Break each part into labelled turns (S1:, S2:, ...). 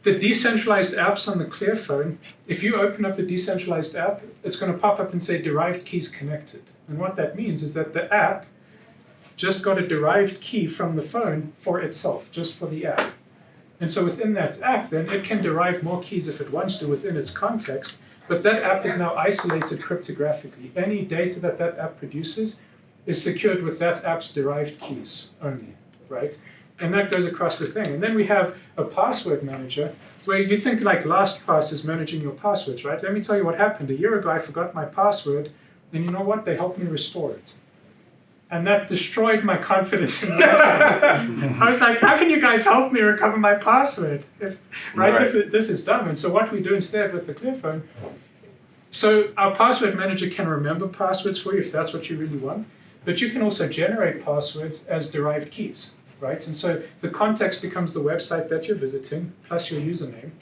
S1: the decentralized apps on the ClearPHONE, if you open up the decentralized app, it's going to pop up and say derived keys connected. And what that means is that the app just got a derived key from the phone for itself, just for the app. And so within that app, then, it can derive more keys if it wants to within its context, but that app is now isolated cryptographically. Any data that that app produces is secured with that app's derived keys only, right? And that goes across the thing. And then we have a password manager where you think like LastPass is managing your passwords, right? Let me tell you what happened. A year ago, I forgot my password, and you know what? They helped me restore it. And that destroyed my confidence in the I was like, how can you guys help me recover my password? Right? This is dumb. And so what we do instead with the ClearPHONE, so our password manager can remember passwords for you if that's what you really want, but you can also generate passwords as derived keys. Right? And so the context becomes the website that you're visiting, plus your username.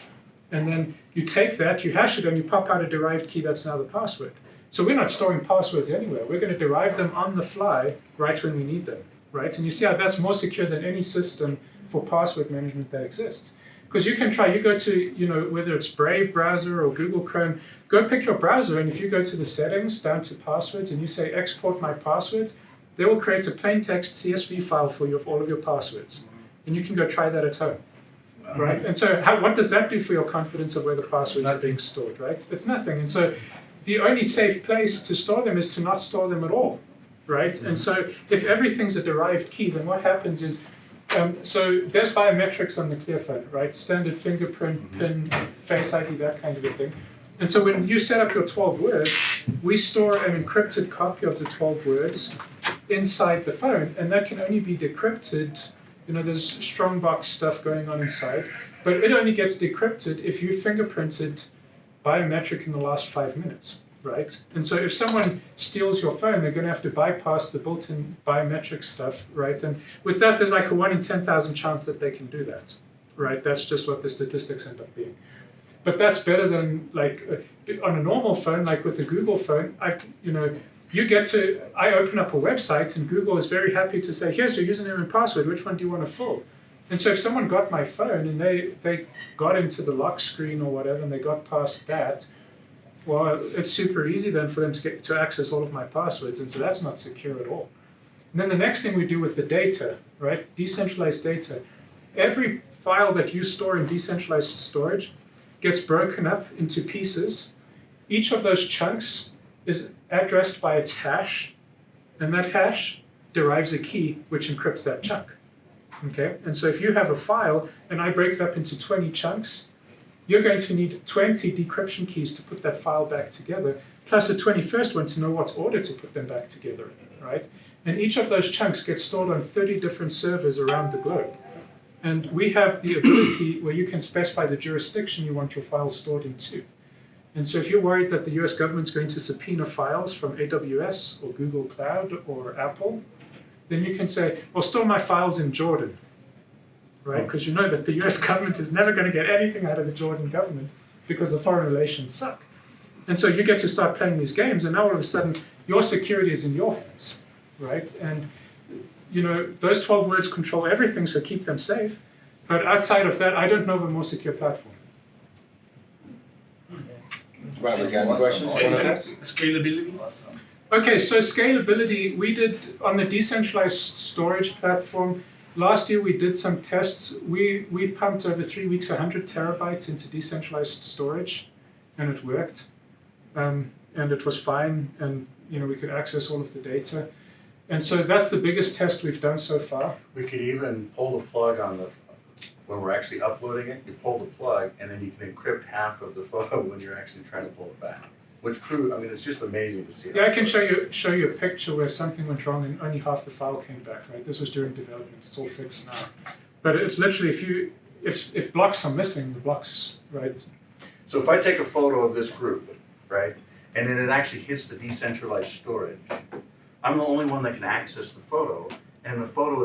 S1: And then you take that, you hash it, and you pop out a derived key that's now the password. So we're not storing passwords anywhere. We're going to derive them on the fly right when we need them. Right? And you see how that's more secure than any system for password management that exists. Because you can try, you go to, whether it's Brave browser or Google Chrome, go pick your browser, and if you go to the settings, down to passwords, and you say export my passwords, they will create a plain text CSV file for you of all of your passwords. And you can go try that at home, right? And so what does that do for your confidence of where the passwords are being stored, right? It's nothing. And so the only safe place to store them is to not store them at all, right? And so if everything's a derived key, then what happens is, so there's biometrics on the ClearPHONE, right? Standard fingerprint, PIN, Face ID, that kind of a thing. And so when you set up your 12 words, we store an encrypted copy of the 12 words inside the phone, and that can only be decrypted. There's strongbox stuff going on inside, but it only gets decrypted if you fingerprinted biometric in the last 5 minutes, right? And so if someone steals your phone, they're going to have to bypass the built-in biometric stuff, right? And with that, there's like a 1 in 10,000 chance that they can do that, right? That's just what the statistics end up being. But that's better than on a normal phone, like with a Google phone, I open up a website and Google is very happy to say, here's your username and password, which one do you want to fill? And so if someone got my phone and they got into the lock screen or whatever and they got past that, well, it's super easy then for them to access all of my passwords, and so that's not secure at all. And then the next thing we do with the data, right, decentralized data, every file that you store in decentralized storage gets broken up into pieces. Each of those chunks is addressed by its hash, and that hash derives a key which encrypts that chunk. Okay? And so if you have a file and I break it up into 20 chunks, you're going to need 20 decryption keys to put that file back together, plus a 21st one to know what order to put them back together in, right? And each of those chunks gets stored on 30 different servers around the globe. And we have the ability where you can specify the jurisdiction you want your files stored into. And so if you're worried that the US government's going to subpoena files from AWS or Google Cloud or Apple, then you can say, well, store my files in Jordan, right? Because you know that the US government is never going to get anything out of the Jordan government because the foreign relations suck. And so you get to start playing these games, and now all of a sudden, your security is in your hands, right? And those 12 words control everything, so keep them safe. But outside of that, I don't know of a more secure platform.
S2: Right, we got any questions?
S3: Scalability?
S2: Awesome.
S1: Okay, so scalability, we did on the decentralized storage platform. Last year we did some tests. We pumped over 3 weeks 100 terabytes into decentralized storage, and it worked. And it was fine, and we could access all of the data. And so that's the biggest test we've done so far.
S3: We could even pull the plug on when we're actually uploading it, you pull the plug and then you can encrypt half of the photo when you're actually trying to pull it back. Which it's just amazing to see.
S1: Yeah, I can show you a picture where something went wrong and only half the file came back, right? This was during development, it's all fixed now. But it's literally, if blocks are missing, the blocks, right?
S3: So if I take a photo of this group, right, and then it actually hits the decentralized storage, I'm the only one that can access the photo, and the photo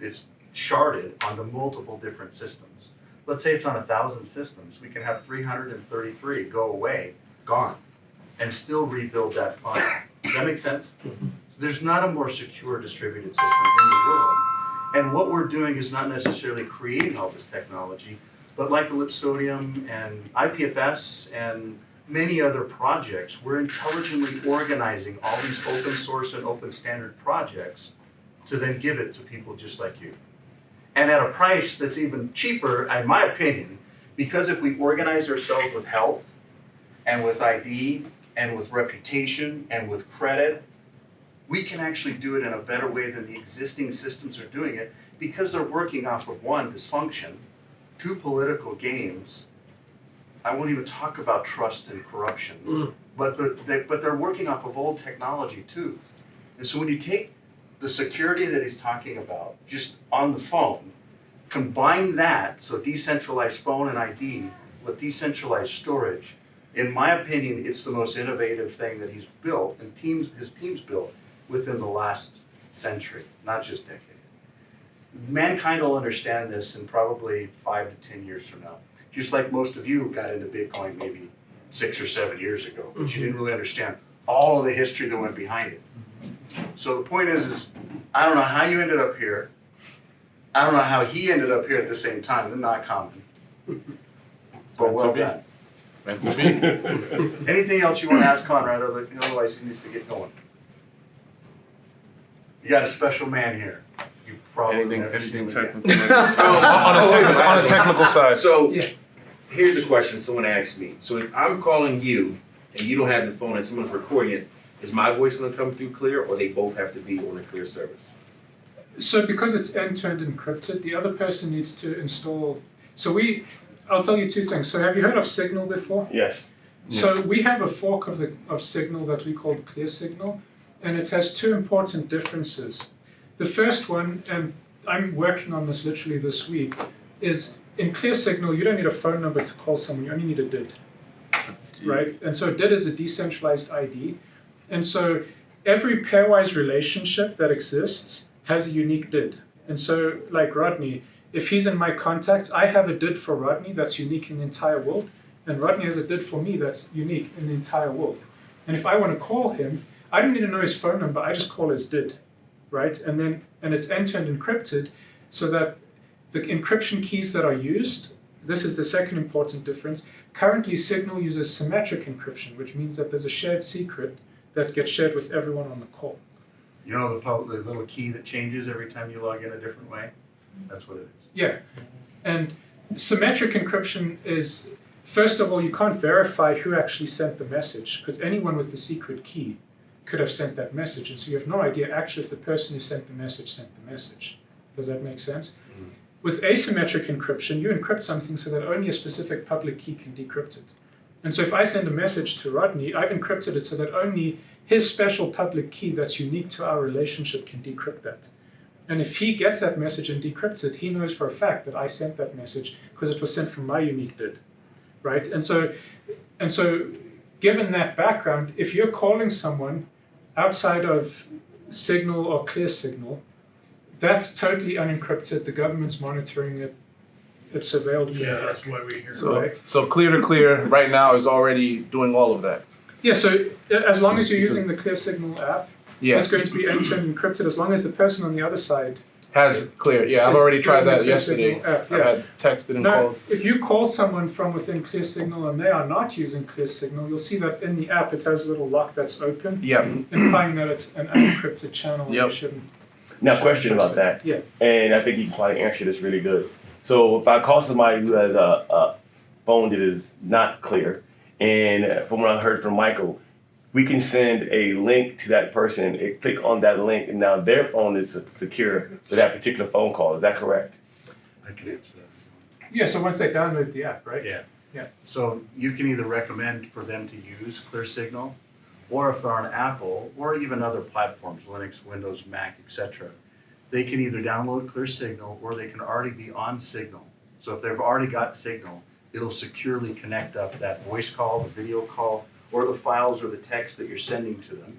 S3: it's sharded onto multiple different systems. Let's say it's on 1,000 systems, we can have 333 go away, gone, and still rebuild that file. Does that make sense? There's not a more secure distributed system in the world. And what we're doing is not necessarily creating all this technology, But like Ellipsodium and IPFS and many other projects, we're intelligently organizing all these open source and open standard projects to then give it to people just like you. And at a price that's even cheaper, in my opinion, because if we organize ourselves with health and with ID and with reputation and with credit, we can actually do it in a better way than the existing systems are doing it, because they're working off of one, dysfunction, two, political games. I won't even talk about trust and corruption, but they're working off of old technology too. And so when you take the security that he's talking about just on the phone, combine that, so decentralized phone and ID with decentralized storage, in my opinion, it's the most innovative thing that he's built and his team's built within the last century, not just decade. Mankind will understand this in probably 5 to 10 years from now. Just like most of you got into Bitcoin maybe 6 or 7 years ago, but you didn't really understand all of the history that went behind it. So the point is I don't know how you ended up here. I don't know how he ended up here at the same time. They're not common. But well done.
S4: Meant to be.
S3: Anything else you want to ask Conrad? Otherwise he needs to get going. You got a special man here. You probably never seen him
S4: technical.
S3: again.
S4: On a technical side.
S2: So, here's a question someone asked me. So if I'm calling you and you don't have the phone and someone's recording it, is my voice gonna come through clear, or they both have to be on a clear service?
S1: So because it's end-to-end encrypted, the other person needs to install. I'll tell you two things. So have you heard of Signal before?
S5: Yes.
S1: So we have a fork of Signal that we call Clear Signal, and it has two important differences. The first one, and I'm working on this literally this week, is in Clear Signal, you don't need a phone number to call someone, you only need a DID, right? And so DID is a decentralized ID. And so every pairwise relationship that exists has a unique DID. And so like Rodney, if he's in my contacts, I have a DID for Rodney that's unique in the entire world, and Rodney has a DID for me that's unique in the entire world. And if I want to call him, I don't need to know his phone number, I just call his DID, right? And it's end-to-end encrypted, so that the encryption keys that are used, this is the second important difference. Currently, Signal uses symmetric encryption, which means that there's a shared secret that gets shared with everyone on the call.
S3: You know the little key that changes every time you log in a different way? That's what it is.
S1: Yeah, and symmetric encryption is, first of all, you can't verify who actually sent the message, because anyone with the secret key could have sent that message, and so you have no idea actually if the person who sent the message. Does that make sense? Mm-hmm. With asymmetric encryption, you encrypt something so that only a specific public key can decrypt it. And so if I send a message to Rodney, I've encrypted it so that only his special public key that's unique to our relationship can decrypt that. And if he gets that message and decrypts it, he knows for a fact that I sent that message because it was sent from my unique DID, right? And so given that background, if you're calling someone outside of Signal or Clear Signal, that's totally unencrypted. The government's monitoring it. It's surveilled.
S6: Yeah, that's why we're here.
S4: So clear to clear right now is already doing all of that.
S1: Yeah, so as long as you're using the Clear Signal app, it's going to be end-to-end encrypted as long as the person on the other side
S4: has clear. Yeah, I've already tried that
S1: Clear
S4: yesterday.
S1: Signal app,
S4: I had texted and
S1: Now,
S4: called.
S1: if you call someone from within Clear Signal and they are not using Clear Signal, you'll see that in the app it has a little lock that's open,
S4: Yep.
S1: implying that it's an unencrypted channel and
S4: Yep.
S1: you shouldn't.
S5: Now, question about that.
S1: Yeah.
S5: And I think you can probably answer this really good. So if I call somebody who has a phone that is not clear, and from what I heard from Michael, we can send a link to that person and click on that link, and now their phone is secure for that particular phone call. Is that correct?
S3: I can answer that.
S1: Yeah, so once they download the app, right?
S3: Yeah.
S1: Yeah.
S3: So you can either recommend for them to use Clear Signal, or if they're on Apple, or even other platforms, Linux, Windows, Mac, etc., they can either download Clear Signal or they can already be on Signal. So if they've already got Signal, it'll securely connect up that voice call, the video call, or the files or the text that you're sending to them.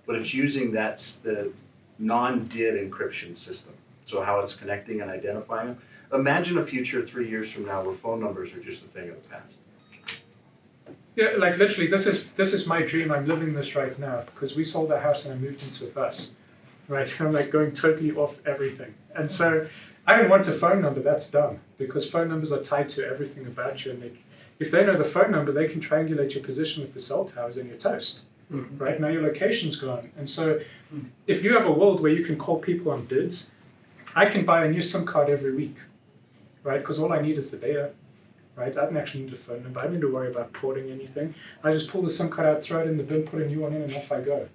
S3: But it's using the non-DID encryption system. So how it's connecting and identifying them. Imagine a future 3 years from now where phone numbers are just a thing of the past.
S1: Yeah, like literally, this is my dream. I'm living this right now because we sold our house and I moved into a bus, right? I'm like going totally off everything, and so I don't want a phone number, that's dumb, because phone numbers are tied to everything about you, and if they know the phone number, they can triangulate your position with the cell towers and you're toast. Right now your location's gone. And so if you have a world where you can call people on bids, I can buy a new SIM card every week, right? Because all I need is the data, right? I don't actually need a phone number. I don't need to worry about porting anything. I just pull the SIM card out, throw it in the bin, put a new one in, and off I go.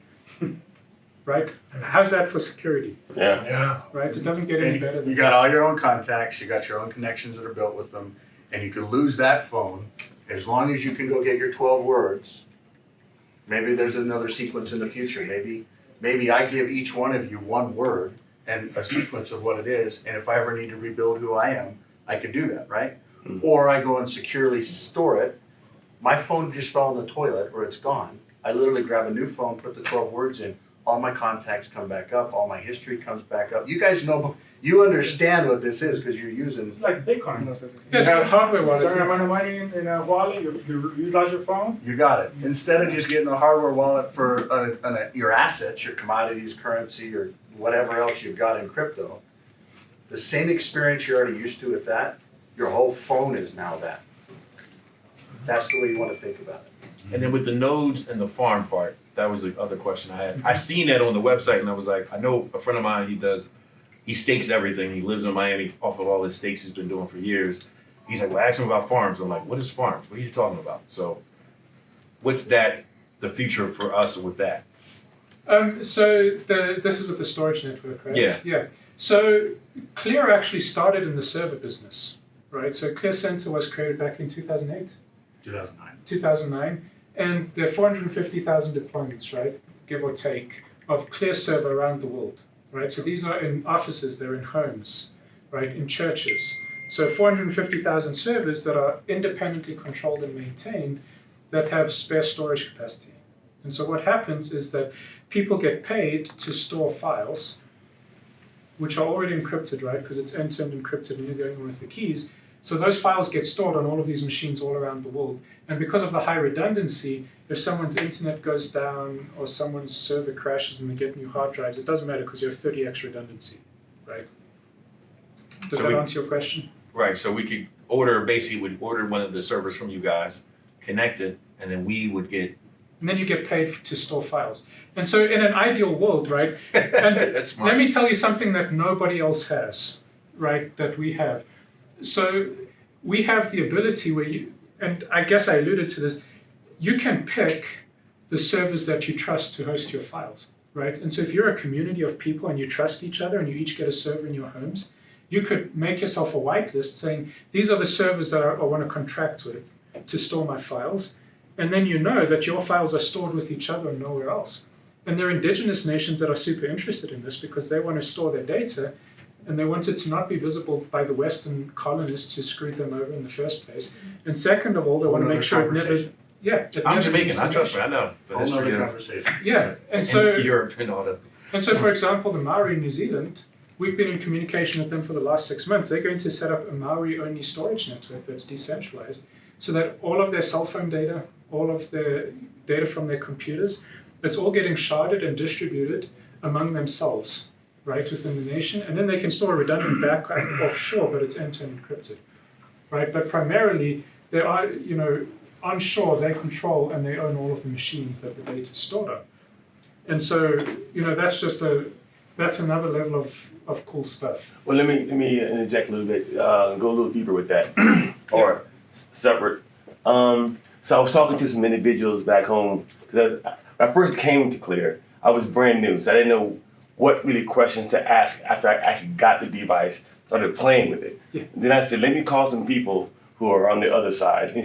S1: Right? How's that for security?
S3: Yeah.
S1: Right? It doesn't get any better than
S3: You got all your own contacts, you got your own connections that are built with them, and you can lose that phone as long as you can go get your 12 words. Maybe there's another sequence in the future. Maybe I give each one of you one word and a sequence of what it is, and if I ever need to rebuild who I am, I can do that, right? Or I go and securely store it. My phone just fell in the toilet or it's gone. I literally grab a new phone, put the 12 words in, all my contacts come back up, all my history comes back up. You guys know, you understand what this is because you're using.
S6: It's like Bitcoin.
S1: Yeah, it's a hardware wallet.
S6: So I'm on money in a wallet, you utilize your phone.
S3: You got it. Instead of just getting a hardware wallet for your assets, your commodities, currency, or whatever else you've got in crypto, the same experience you're already used to with that, your whole phone is now that. That's the way you want to think about it.
S2: And then with the nodes and the farm part, that was the other question I had. I seen that on the website and I was like, I know a friend of mine, he stakes everything. He lives in Miami off of all his stakes he's been doing for years. He's like, well, ask him about farms. I'm like, what is farms? What are you talking about? So what's the future for us with that?
S1: So this is with the storage network, right?
S2: Yeah.
S1: Yeah. So Clear actually started in the server business, right? So Clear Center was created back in 2008?
S3: 2009.
S1: 2009. And there are 450,000 deployments, right? Give or take, of Clear server around the world, right? So these are in offices, they're in homes, right? In churches. So 450,000 servers that are independently controlled and maintained that have spare storage capacity. And so what happens is that people get paid to store files, which are already encrypted, right? Because it's end-to-end encrypted and you're the only one with the keys. So those files get stored on all of these machines all around the world. And because of the high redundancy, if someone's internet goes down or someone's server crashes and they get new hard drives, it doesn't matter because you have 30x redundancy, right? Does that answer your question?
S2: Right, so we could order one of the servers from you guys, connect it, and then we would get.
S1: And then you get paid to store files. And so in an ideal world, right? And
S2: That's smart.
S1: let me tell you something that nobody else has, right? That we have. So we have the ability where you, and I guess I alluded to this, you can pick the servers that you trust to host your files, right? And so if you're a community of people and you trust each other and you each get a server in your homes, you could make yourself a whitelist saying, these are the servers that I want to contract with to store my files. And then you know that your files are stored with each other and nowhere else. And there are indigenous nations that are super interested in this because they want to store their data and they want it to not be visible by the Western colonists who screwed them over in the first place. And second of all, they want to make sure it never,
S2: I'm Jamaican, I trust me, I know. The
S3: Whole
S2: history
S3: nother
S2: of
S3: conversation.
S1: Yeah, and so
S2: Europe and all that.
S1: And so, for example, the Maori in New Zealand, we've been in communication with them for the last 6 months. They're going to set up a Maori-only storage network that's decentralized so that all of their cell phone data, all of their data from their computers, it's all getting sharded and distributed among themselves, right, within the nation. And then they can store a redundant backup offshore, but it's end-to-end encrypted, right? But primarily, they are, onshore, they control and they own all of the machines that the data is stored on. And so, that's another level of cool stuff.
S5: Well, let me interject a little bit, go a little deeper with that, or separate. So I was talking to some individuals back home, because when I first came to Clear, I was brand new, so I didn't know what really questions to ask after I actually got the device, started playing with it.
S1: Yeah.
S5: Then I said, let me call some people who are on the other side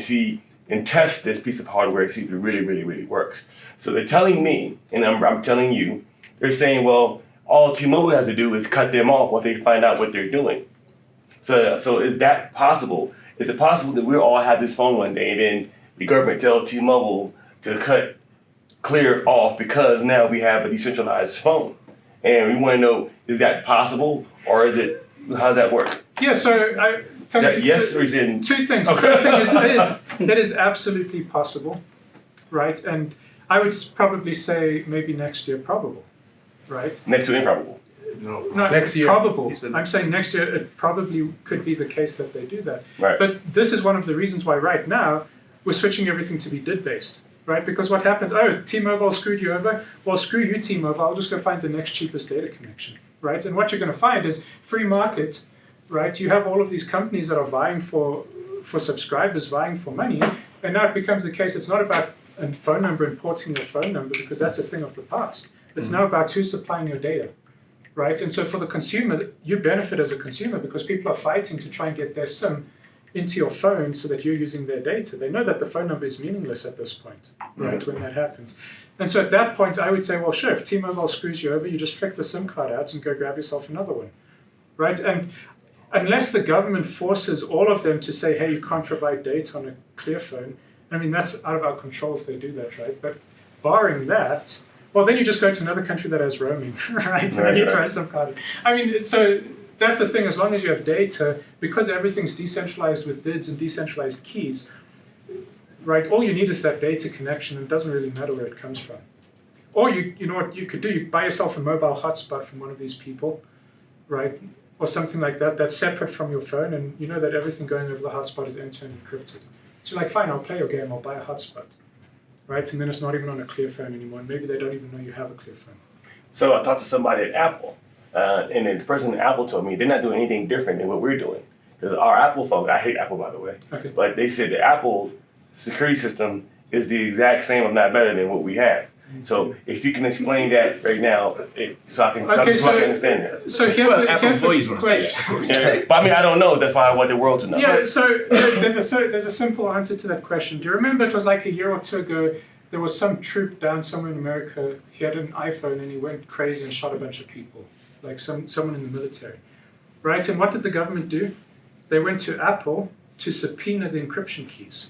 S5: and test this piece of hardware to see if it really, really, really works. So they're telling me, and I'm telling you, they're saying, well, all T-Mobile has to do is cut them off once they find out what they're doing. So is that possible? Is it possible that we'll all have this phone one day and then the government tells T-Mobile to cut Clear off because now we have a decentralized phone? And we want to know, is that possible, or how does that work?
S1: Yeah, so
S5: Yes, or is it?
S1: Two things. The first thing is that is absolutely possible, right? And I would probably say maybe next year probable, right?
S5: Next to improbable.
S3: No.
S1: No,
S4: Next
S1: it's
S4: year,
S1: probable.
S4: he said.
S1: I'm saying next year it probably could be the case that they do that.
S5: Right.
S1: But this is one of the reasons why right now we're switching everything to be DID-based, right? Because what happened, oh, T-Mobile screwed you over. Well, screw you, T-Mobile. I'll just go find the next cheapest data connection, right? And what you're going to find is free market, right? You have all of these companies that are vying for subscribers, vying for money. And now it becomes the case, it's not about a phone number importing your phone number because that's a thing of the past. It's now about who's supplying your data. Right, and so for the consumer, you benefit as a consumer because people are fighting to try and get their SIM into your phone so that you're using their data. They know that the phone number is meaningless at this point, right, when that happens. And so at that point, I would say, well, sure, if T-Mobile screws you over, you just flick the SIM card out and go grab yourself another one, right? And unless the government forces all of them to say, hey, you can't provide data on a ClearPHONE, I mean, that's out of our control if they do that, right? But barring that, well, then you just go to another country that has roaming, right? And then you try some card. I mean, so that's the thing, as long as you have data, because everything's decentralized with DIDs and decentralized keys, right? All you need is that data connection, and it doesn't really matter where it comes from. Or you know what you could do, you buy yourself a mobile hotspot from one of these people, right? Or something like that, that's separate from your phone, and you know that everything going over the hotspot is end-to-end encrypted. So you're like, fine, I'll play your game, I'll buy a hotspot. Right, and then it's not even on a ClearPHONE anymore, and maybe they don't even know you have a ClearPHONE.
S5: So I talked to somebody at Apple, and the person at Apple told me they're not doing anything different than what we're doing. Because our Apple phone, I hate Apple by the way,
S1: Okay.
S5: but they said the Apple security system is the exact same, if not better than what we have. So if you can explain that right now, so I can understand that.
S1: So here's
S2: Well,
S1: the,
S2: Apple
S1: here's the
S2: employees want to say
S1: question.
S2: that.
S5: Yeah, but I mean, I don't know if I want the world to know.
S1: Yeah, so there's a simple answer to that question. Do you remember it was like a year or two ago, there was some troop down somewhere in America, he had an iPhone and he went crazy and shot a bunch of people, like someone in the military, right? And what did the government do? They went to Apple to subpoena the encryption keys.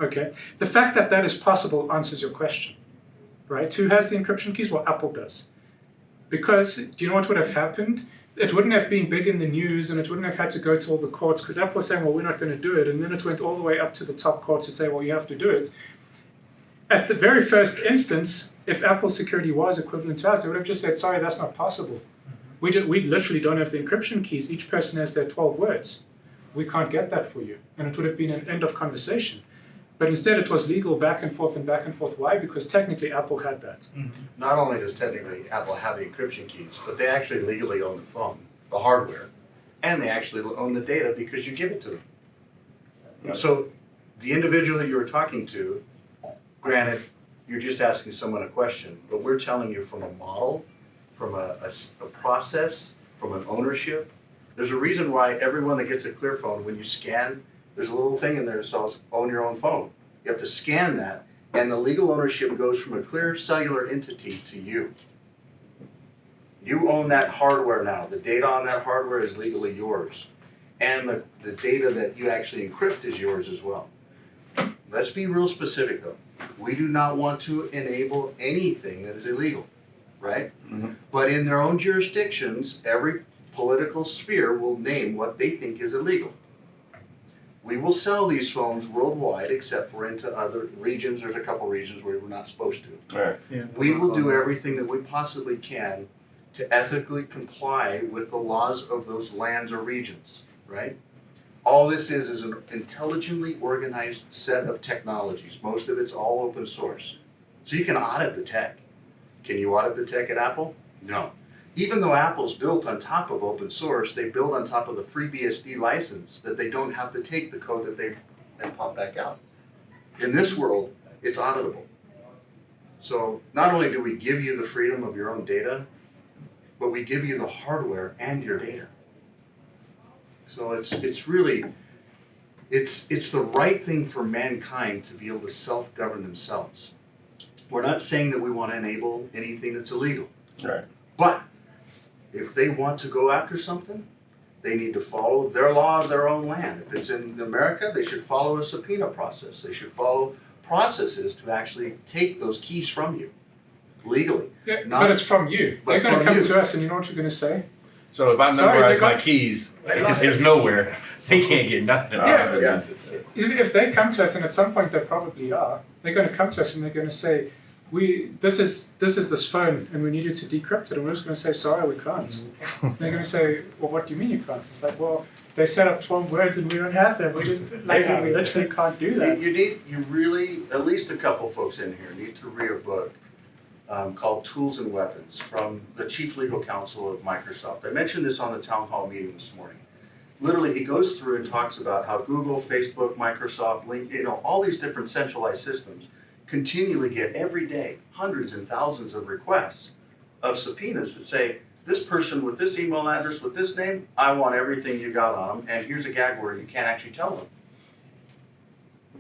S1: Okay, the fact that that is possible answers your question, right? Who has the encryption keys? Well, Apple does. Because, do you know what would have happened? It wouldn't have been big in the news and it wouldn't have had to go to all the courts because Apple was saying, well, we're not going to do it. And then it went all the way up to the top court to say, well, you have to do it. At the very first instance, if Apple security was equivalent to us, they would have just said, sorry, that's not possible. We literally don't have the encryption keys. Each person has their 12 words. We can't get that for you. And it would have been an end of conversation. But instead it was legal back and forth and back and forth. Why? Because technically Apple had that.
S3: Not only does technically Apple have the encryption keys, but they actually legally own the phone, the hardware, and they actually own the data because you give it to them.
S5: Right.
S3: So the individual that you were talking to, granted, you're just asking someone a question, but we're telling you from a model, from a process, from an ownership. There's a reason why everyone that gets a ClearPHONE, when you scan, there's a little thing in there that says own your own phone. You have to scan that, and the legal ownership goes from a clear cellular entity to you. You own that hardware now. The data on that hardware is legally yours. And the data that you actually encrypt is yours as well. Let's be real specific though. We do not want to enable anything that is illegal, right?
S5: Mhm.
S3: But in their own jurisdictions, every political sphere will name what they think is illegal. We will sell these phones worldwide except for into other regions. There's a couple regions where we're not supposed to.
S5: Right.
S3: We will do everything that we possibly can to ethically comply with the laws of those lands or regions, right? All this is an intelligently organized set of technologies. Most of it's all open source. So you can audit the tech. Can you audit the tech at Apple? No. Even though Apple's built on top of open source, they build on top of the FreeBSD license that they don't have to take the code that they and pop back out. In this world, it's auditable. So not only do we give you the freedom of your own data, but we give you the hardware and your data. So it's really, it's the right thing for mankind to be able to self-govern themselves. We're not saying that we want to enable anything that's illegal.
S5: Right.
S3: But if they want to go after something, they need to follow their law of their own land. If it's in America, they should follow a subpoena process. They should follow processes to actually take those keys from you legally.
S1: Yeah,
S3: Not-
S1: but it's from you.
S3: but
S1: They're going to
S3: from
S1: come
S3: you.
S1: to us, and you know what you're going to say?
S2: So if I
S1: Sorry,
S2: memorize
S1: they got-
S2: my keys, there's nowhere. They can't get nothing.
S1: Yeah. If they come to us, and at some point they probably are, they're going to come to us and they're going to say, this is this phone, and we need you to decrypt it. And we're just going to say, sorry, we can't. They're going to say, well, what do you mean you can't? It's like, well, they set up 12 words and we don't have them. We just we literally can't do that.
S3: You really, at least a couple folks in here need to read a book called Tools and Weapons from the Chief Legal Counsel of Microsoft. I mentioned this on the town hall meeting this morning. Literally, he goes through and talks about how Google, Facebook, Microsoft, LinkedIn, all these different centralized systems continually get every day hundreds and thousands of requests of subpoenas that say, this person with this email address, with this name, I want everything you got on them, and here's a gag word you can't actually tell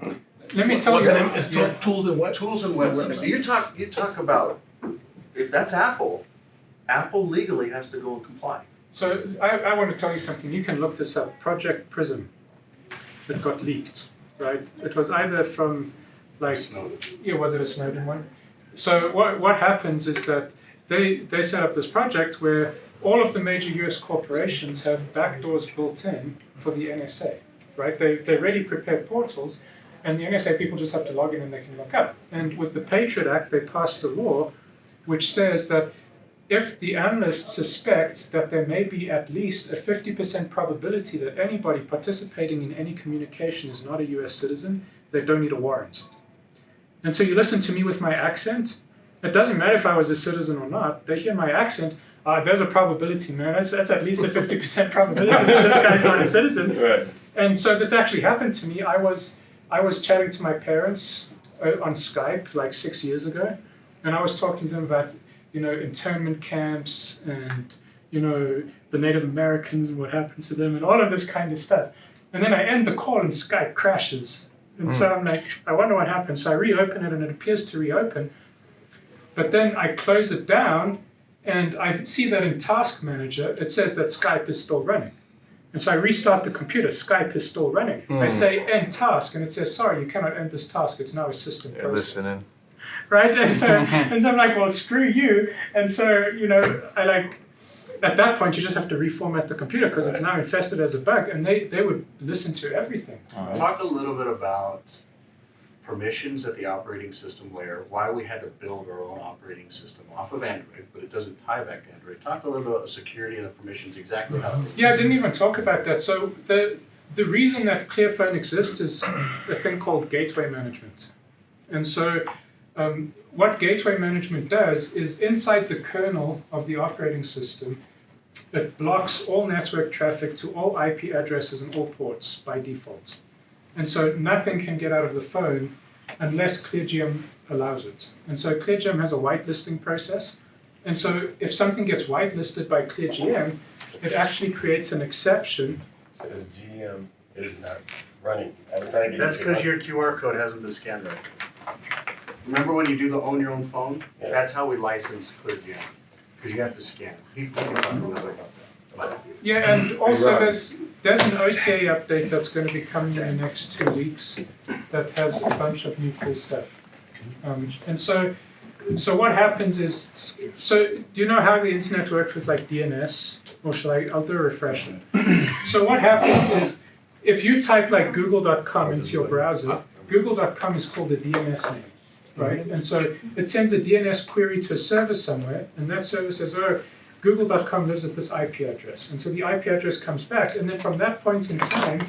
S3: them.
S1: Let me tell
S2: What's
S1: you.
S2: the name? It's Tools and what?
S3: Tools and weapons. You talk about, if that's Apple, Apple legally has to go and comply.
S1: So I want to tell you something. You can look this up. Project Prism. It got leaked, right? It was either from, like,
S3: Snowden.
S1: yeah, was it a Snowden one? So what happens is that they set up this project where all of the major US corporations have backdoors built in for the NSA, right? They already prepared portals, and the NSA people just have to log in and they can look up. And with the Patriot Act, they passed a law which says that if the analyst suspects that there may be at least a 50% probability that anybody participating in any communication is not a US citizen, they don't need a warrant. And so you listen to me with my accent, it doesn't matter if I was a citizen or not, they hear my accent, there's a probability, man, that's at least a 50% probability that this guy's not a citizen.
S5: Right.
S1: And so this actually happened to me. I was chatting to my parents on Skype like 6 years ago, and I was talking to them about, internment camps and, the Native Americans and what happened to them and all of this kind of stuff. And then I end the call and Skype crashes. And so I'm like, I wonder what happened. So I reopen it and it appears to reopen. But then I close it down and I see that in Task Manager, it says that Skype is still running. And so I restart the computer, Skype is still running. I say end task and it says, sorry, you cannot end this task. It's now a system process.
S2: Listening.
S1: Right? And so I'm like, well, screw you. And so, at that point, you just have to reformat the computer because it's now infested as a bug, and they would listen to everything.
S3: Right. Talk a little bit about permissions at the operating system layer, why we had to build our own operating system off of Android, but it doesn't tie back to Android. Talk a little bit about the security and the permissions, exactly how.
S1: Yeah, I didn't even talk about that. So the reason that ClearPHONE exists is a thing called gateway management. And so what gateway management does is inside the kernel of the operating system, it blocks all network traffic to all IP addresses and all ports by default. And so nothing can get out of the phone unless ClearGM allows it. And so ClearGM has a whitelisting process. And so if something gets whitelisted by ClearGM, it actually creates an exception.
S5: So this GM is not running. I'm trying to get
S3: That's because your QR code hasn't been scanned right. Remember when you do the own your own phone?
S5: Yeah.
S3: That's how we license ClearGM, because you have to scan. People can talk a little bit about that.
S1: Yeah, and also there's an OTA update that's going to be coming in the next 2 weeks that has a bunch of new cool stuff. And so what happens is, so do you know how the internet works with like DNS? Or I'll do a refresher. So what happens is, if you type like google.com into your browser, google.com is called a DNS name, right? And so it sends a DNS query to a server somewhere, and that server says, oh, google.com lives at this IP address. And so the IP address comes back, and then from that point in time,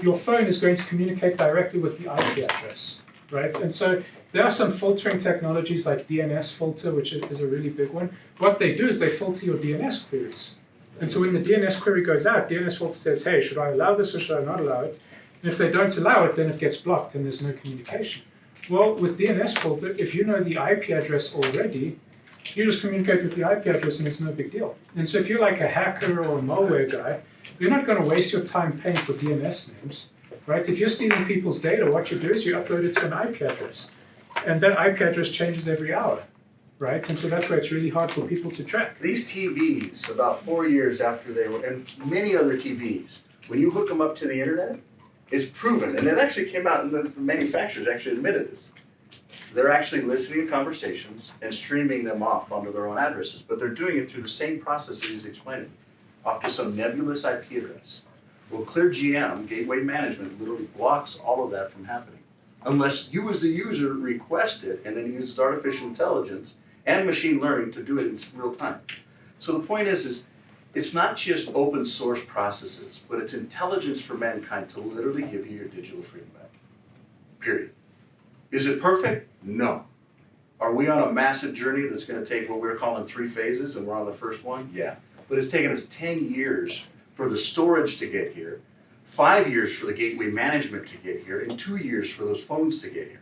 S1: your phone is going to communicate directly with the IP address, right? And so there are some filtering technologies like DNS filter, which is a really big one. What they do is they filter your DNS queries. And so when the DNS query goes out, DNS filter says, hey, should I allow this or should I not allow it? And if they don't allow it, then it gets blocked and there's no communication. Well, with DNS filter, if you know the IP address already, you just communicate with the IP address and it's no big deal. And so if you're like a hacker or a malware guy, you're not going to waste your time paying for DNS names, right? If you're stealing people's data, what you do is you upload it to an IP address. And that IP address changes every hour, right? And so that's why it's really hard for people to track.
S3: These TVs, about 4 years after they were, and many other TVs, when you hook them up to the internet, it's proven, and it actually came out, and the manufacturers actually admitted this. They're actually listening to conversations and streaming them off onto their own addresses, but they're doing it through the same process that he's explaining, off to some nebulous IP address. Well, ClearGM, gateway management, literally blocks all of that from happening. unless you as the user request it, and then it uses artificial intelligence and machine learning to do it in real time. So the point is it's not just open source processes, but it's intelligence for mankind to literally give you your digital freedom back. Period. Is it perfect? No. Are we on a massive journey that's going to take what we're calling 3 phases, and we're on the first one? Yeah. But it's taken us 10 years for the storage to get here, 5 years for the gateway management to get here, and 2 years for those phones to get here.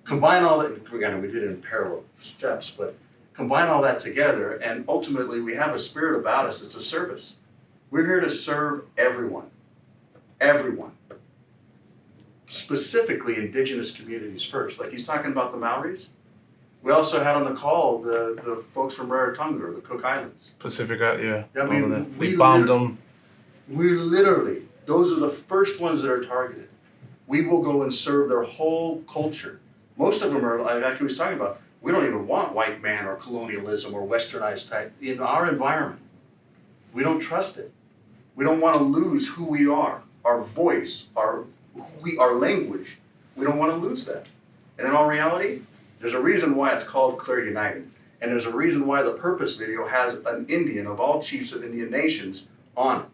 S3: Combine all that, again, we did it in parallel steps, but combine all that together, and ultimately we have a spirit about us. It's a service. We're here to serve everyone. Everyone. Specifically indigenous communities first. Like he's talking about the Maoris. We also had on the call the folks from Rarotonga, the Cook Islands.
S4: Pacific, yeah.
S3: I mean,
S4: we bombed them.
S3: We literally, those are the first ones that are targeted. We will go and serve their whole culture. Most of them are, like he was talking about, we don't even want white man or colonialism or westernized type in our environment. We don't trust it. We don't want to lose who we are, our voice, our language. We don't want to lose that. And in all reality, there's a reason why it's called Clear United. And there's a reason why the purpose video has an Indian of all chiefs of Indian nations on it.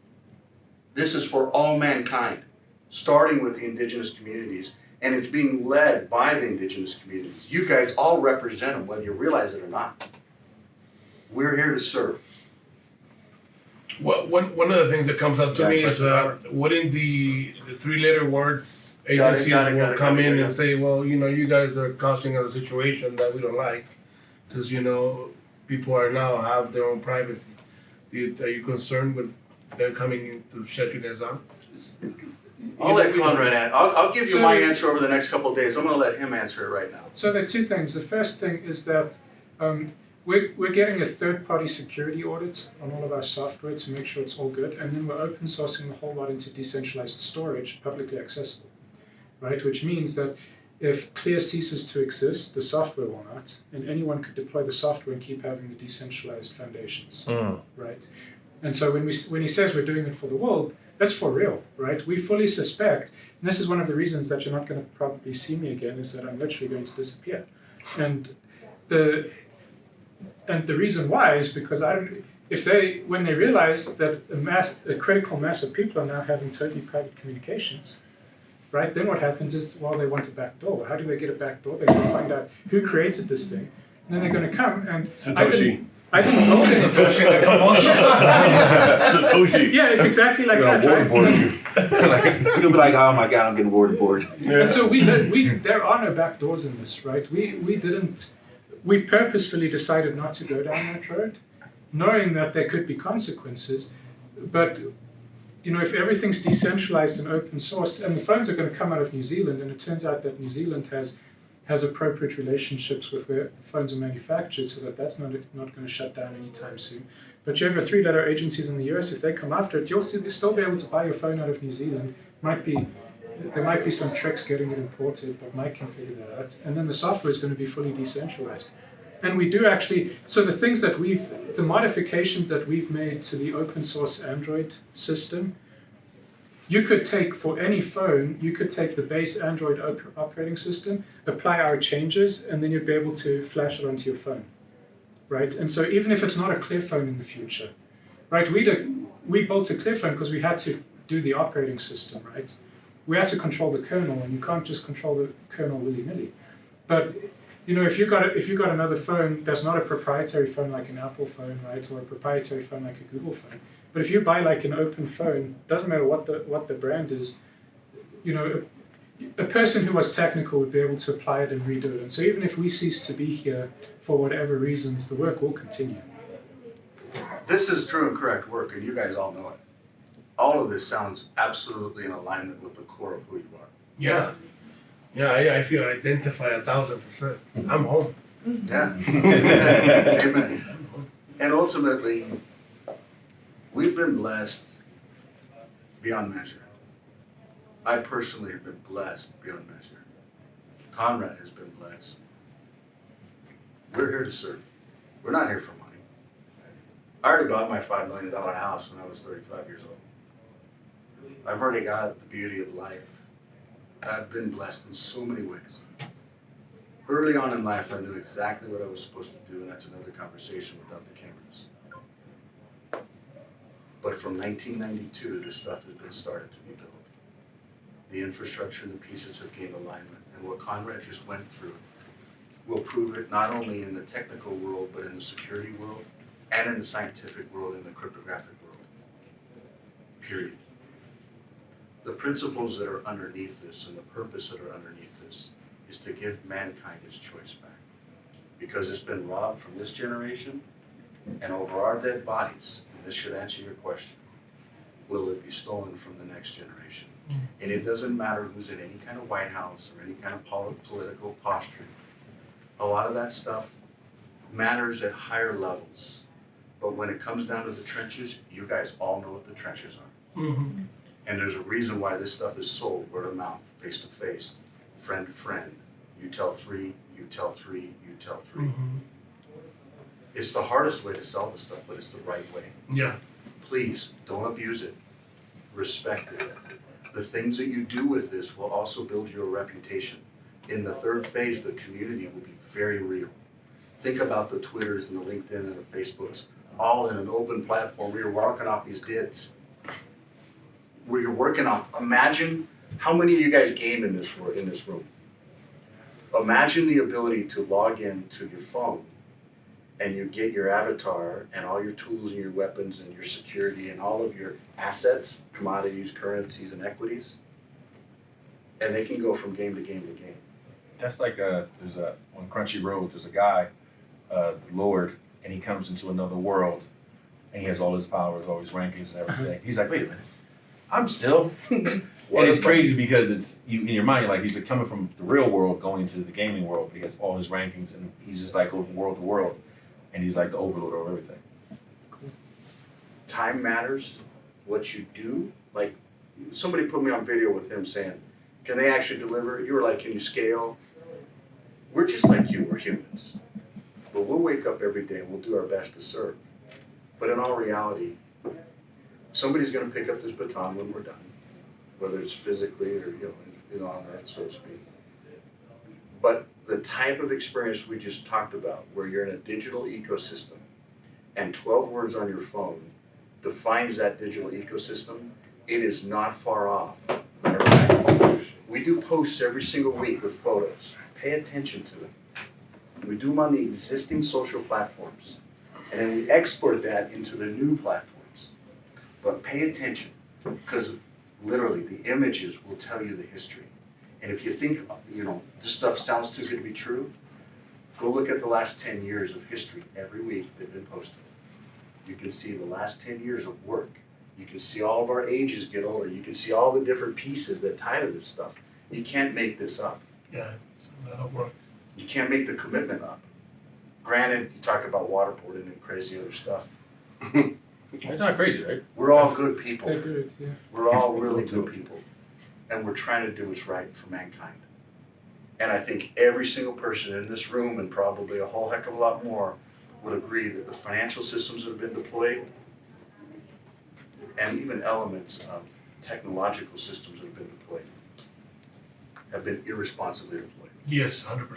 S3: This is for all mankind, starting with the indigenous communities, and it's being led by the indigenous communities. You guys all represent them, whether you realize it or not. We're here to serve.
S7: Well, one of the things that comes up to me is wouldn't the 3-letter words agencies will come in and say, well, you guys are causing us a situation that we don't like because, people are now have their own privacy. Are you concerned with them coming in to shut you guys out?
S3: I'll let Conrad answer. I'll give you my answer over the next couple of days. I'm going to let him answer it right now.
S1: So there are 2 things. The first thing is that we're getting a third-party security audit on all of our software to make sure it's all good, and then we're open sourcing the whole lot into decentralized storage, publicly accessible, right? Which means that if Clear ceases to exist, the software will not, and anyone could deploy the software and keep having the decentralized foundations, right? And so when he says we're doing it for the world, that's for real, right? We fully suspect, and this is one of the reasons that you're not going to probably see me again, is that I'm literally going to disappear. And the reason why is because when they realize that a critical mass of people are now having totally private communications, right? Then what happens is, well, they want a backdoor. How do they get a backdoor? They're going to find out who created this thing, and then they're going to come and
S5: Satoshi.
S1: I didn't know this.
S5: Satoshi.
S1: Yeah, it's exactly like that, right?
S8: You'll be like, oh my God, I'm getting bored.
S1: And so there are no backdoors in this, right? We purposefully decided not to go down that road, knowing that there could be consequences. But if everything's decentralized and open sourced, and the phones are going to come out of New Zealand, and it turns out that New Zealand has appropriate relationships with where phones are manufactured, so that's not going to shut down anytime soon. But you have your 3-letter agencies in the US, if they come after it, you'll still be able to buy your phone out of New Zealand. There might be some tricks getting it imported, but Mike can figure that out. And then the software is going to be fully decentralized. And we do actually, so the modifications that we've made to the open source Android system, you could take, for any phone, you could take the base Android operating system, apply our changes, and then you'd be able to flash it onto your phone, right? And so even if it's not a ClearPhone in the future, right? We built a ClearPhone because we had to do the operating system, right? We had to control the kernel, and you can't just control the kernel willy-nilly. But if you got another phone that's not a proprietary phone like an Apple phone, right, or a proprietary phone like a Google phone, but if you buy like an open phone, doesn't matter what the brand is, a person who was technical would be able to apply it and redo it. And so even if we cease to be here for whatever reasons, the work will continue.
S3: This is true and correct work, and you guys all know it. All of this sounds absolutely in alignment with the core of who you are.
S7: Yeah, I feel identified 1,000%. I'm home.
S3: Yeah. Amen. And ultimately, we've been blessed beyond measure. I personally have been blessed beyond measure. Conrad has been blessed. We're here to serve. We're not here for money. I already bought my $5 million house when I was 35 years old. I've already got the beauty of life. I've been blessed in so many ways. Early on in life, I knew exactly what I was supposed to do, and that's another conversation without the cameras. But from 1992, this stuff has been started to be built. The infrastructure and the pieces have gained alignment, and what Conrad just went through will prove it not only in the technical world, but in the security world, and in the scientific world, and the cryptographic world. Period. The principles that are underneath this and the purpose that are underneath this is to give mankind its choice back. Because it's been robbed from this generation, and over our dead bodies, and this should answer your question, will it be stolen from the next generation? And it doesn't matter who's in any kind of White House or any kind of political posturing. A lot of that stuff matters at higher levels. But when it comes down to the trenches, you guys all know what the trenches are.
S7: Mm-hmm.
S3: And there's a reason why this stuff is sold word of mouth, face to face, friend to friend. You tell three, you tell three, you tell three.
S7: Mm-hmm.
S3: It's the hardest way to sell this stuff, but it's the right way.
S7: Yeah.
S3: Please, don't abuse it. Respect it. The things that you do with this will also build your reputation. In the third phase, the community will be very real. Think about the Twitters and the LinkedIn and the Facebooks, all in an open platform where you're working off these DIDs. Where you're working off, imagine how many of you guys game in this room. Imagine the ability to log in to your phone and you get your avatar and all your tools and your weapons and your security and all of your assets, commodities, currencies, and equities. And they can go from game to game to game.
S2: That's like on Crunchyroll, there's a guy, the Lord, and he comes into another world, and he has all his powers, all his rankings and everything. He's like, wait a minute, I'm still. And it's crazy because it's you in your mind, you're like he's like coming from the real world going into the gaming world, but he has all his rankings, and he's just like going from world to world, and he's like the overlord of everything.
S3: Time matters. What you do, like somebody put me on video with him saying, can they actually deliver? You were like, can you scale? We're just like you, we're humans. But we'll wake up every day and we'll do our best to serve. But in all reality, somebody's gonna pick up this baton when we're done, whether it's physically or on earth, so to speak. But the type of experience we just talked about, where you're in a digital ecosystem and 12 words on your phone defines that digital ecosystem, it is not far off. Matter of fact, we do posts every single week with photos. Pay attention to them. We do them on the existing social platforms. And then we export that into the new platforms. But pay attention, because literally the images will tell you the history. And if you think, this stuff sounds too good to be true, go look at the last 10 years of history every week they've been posted. You can see the last 10 years of work. You can see all of our ages get older. You can see all the different pieces that tie to this stuff. You can't make this up.
S7: Yeah, that'll work.
S3: You can't make the commitment up. Granted, you talk about waterboarding and crazy other stuff.
S2: It's not crazy, right?
S3: We're all good people.
S1: They're good, yeah.
S3: We're all really good people. And we're trying to do what's right for mankind. And I think every single person in this room, and probably a whole heck of a lot more, would agree that the financial systems that have been deployed, and even elements of technological systems that have been deployed, have been irresponsibly deployed.
S7: Yes, 100%.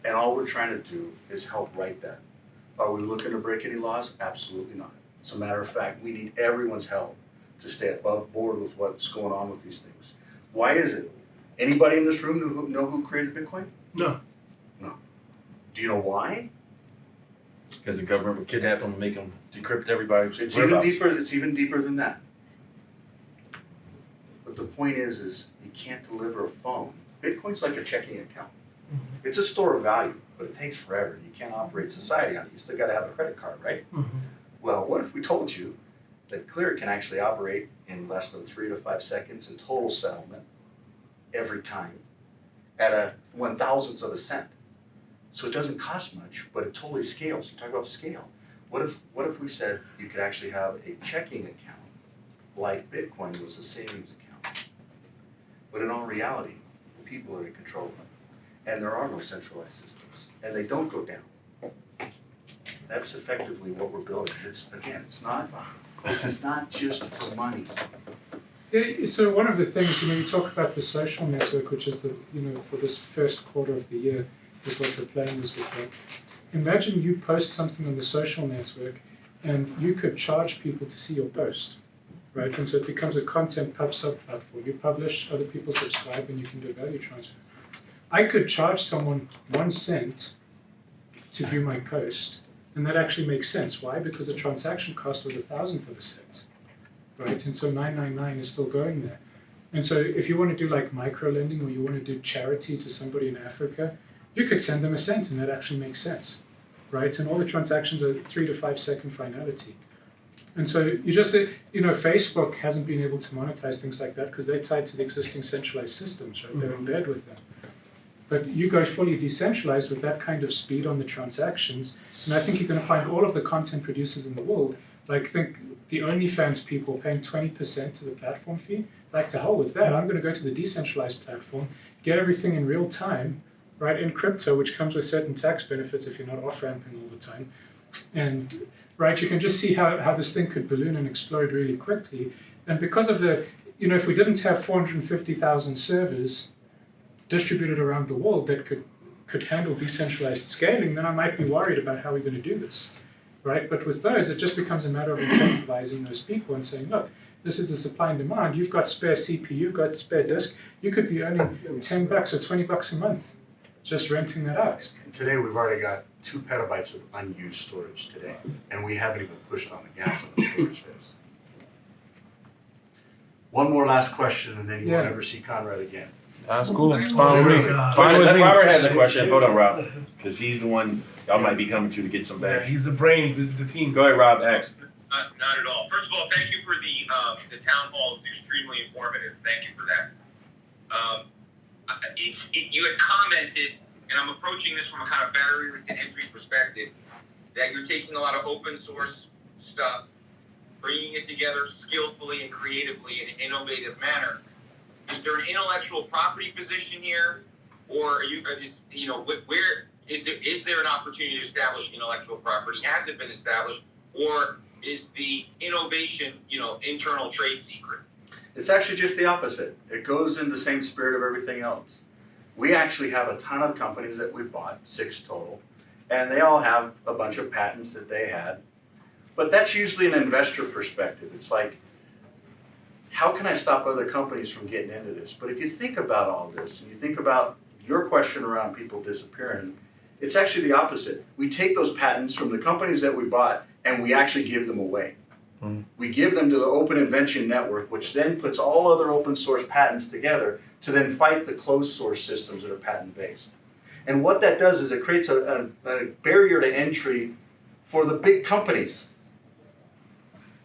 S3: And all we're trying to do is help right that. Are we looking to break any laws? Absolutely not. As a matter of fact, we need everyone's help to stay above board with what's going on with these things. Why is it? Anybody in this room know who created Bitcoin?
S7: No.
S3: No. Do you know why?
S2: Because the government would kidnap them and make them decrypt everybody's
S3: It's even
S2: whereabouts.
S3: deeper. It's even deeper than that. But the point is you can't deliver a phone. Bitcoin's like a checking account.
S7: Mm-hmm.
S3: It's a store of value, but it takes forever. You can't operate society on it. You still got to have a credit card, right?
S7: Mm-hmm.
S3: Well, what if we told you that Clear can actually operate in less than 3 to 5 seconds in total settlement every time at a 1,000th of a cent? So it doesn't cost much, but it totally scales. You talk about scale. What if we said you could actually have a checking account like Bitcoin was a savings account? But in all reality, people are in control of it. And there are no centralized systems. And they don't go down. That's effectively what we're building. This is not just for money.
S1: Yeah, so one of the things, you talk about the social network, which is for this first quarter of the year, is what the plan is with that. Imagine you post something on the social network, and you could charge people to see your post, right? And so it becomes a content pub sub platform. You publish, other people subscribe, and you can do a value transfer. I could charge someone 1 cent to view my post, and that actually makes sense. Why? Because the transaction cost was 1/1000th of a cent, right? And so 999 is still going there. And so if you want to do like micro lending, or you want to do charity to somebody in Africa, you could send them 1 cent, and that actually makes sense, right? And all the transactions are 3 to 5 second finality. And so you just, Facebook hasn't been able to monetize things like that because they're tied to the existing centralized systems, right? They're in bed with them. But you go fully decentralized with that kind of speed on the transactions, and I think you're going to find all of the content producers in the world, like think the OnlyFans people paying 20% to the platform fee, like to hell with that. I'm going to go to the decentralized platform, get everything in real time, right, in crypto, which comes with certain tax benefits if you're not off-ramping all the time. And right, you can just see how this thing could balloon and explode really quickly. And because of the, if we didn't have 450,000 servers distributed around the world that could handle decentralized scaling, then I might be worried about how we're going to do this, right? But with those, it just becomes a matter of incentivizing those people and saying, look, this is the supply and demand. You've got spare CPU, you've got spare disk. You could be earning $10 or $20 a month just renting that out.
S3: Today, we've already got 2 petabytes of unused storage today, and we haven't even pushed on the gas on the storage phase. One more last question, and then you won't ever see Conrad again.
S4: That's cool. It's fine with me. Fine with me.
S2: Robert has a question. Hold on, Rob, because he's the one y'all might be coming to get some
S7: Yeah,
S2: back.
S7: he's the brain of the team.
S2: Go ahead, Rob. Ask.
S9: Not at all. First of all, thank you for the town hall. It's extremely informative. Thank you for that. You had commented, and I'm approaching this from a kind of barrier to entry perspective, that you're taking a lot of open source stuff, bringing it together skillfully and creatively in an innovative manner. Is there an intellectual property position here, or where is there an opportunity to establish intellectual property? Has it been established, or is the innovation, internal trade secret?
S3: It's actually just the opposite. It goes in the same spirit of everything else. We actually have a ton of companies that we bought, 6 total, and they all have a bunch of patents that they had. But that's usually an investor perspective. It's like, how can I stop other companies from getting into this? But if you think about all this, and you think about your question around people disappearing, it's actually the opposite. We take those patents from the companies that we bought, and we actually give them away. We give them to the Open Invention Network, which then puts all other open source patents together to then fight the closed source systems that are patent based. And what that does is it creates a barrier to entry for the big companies.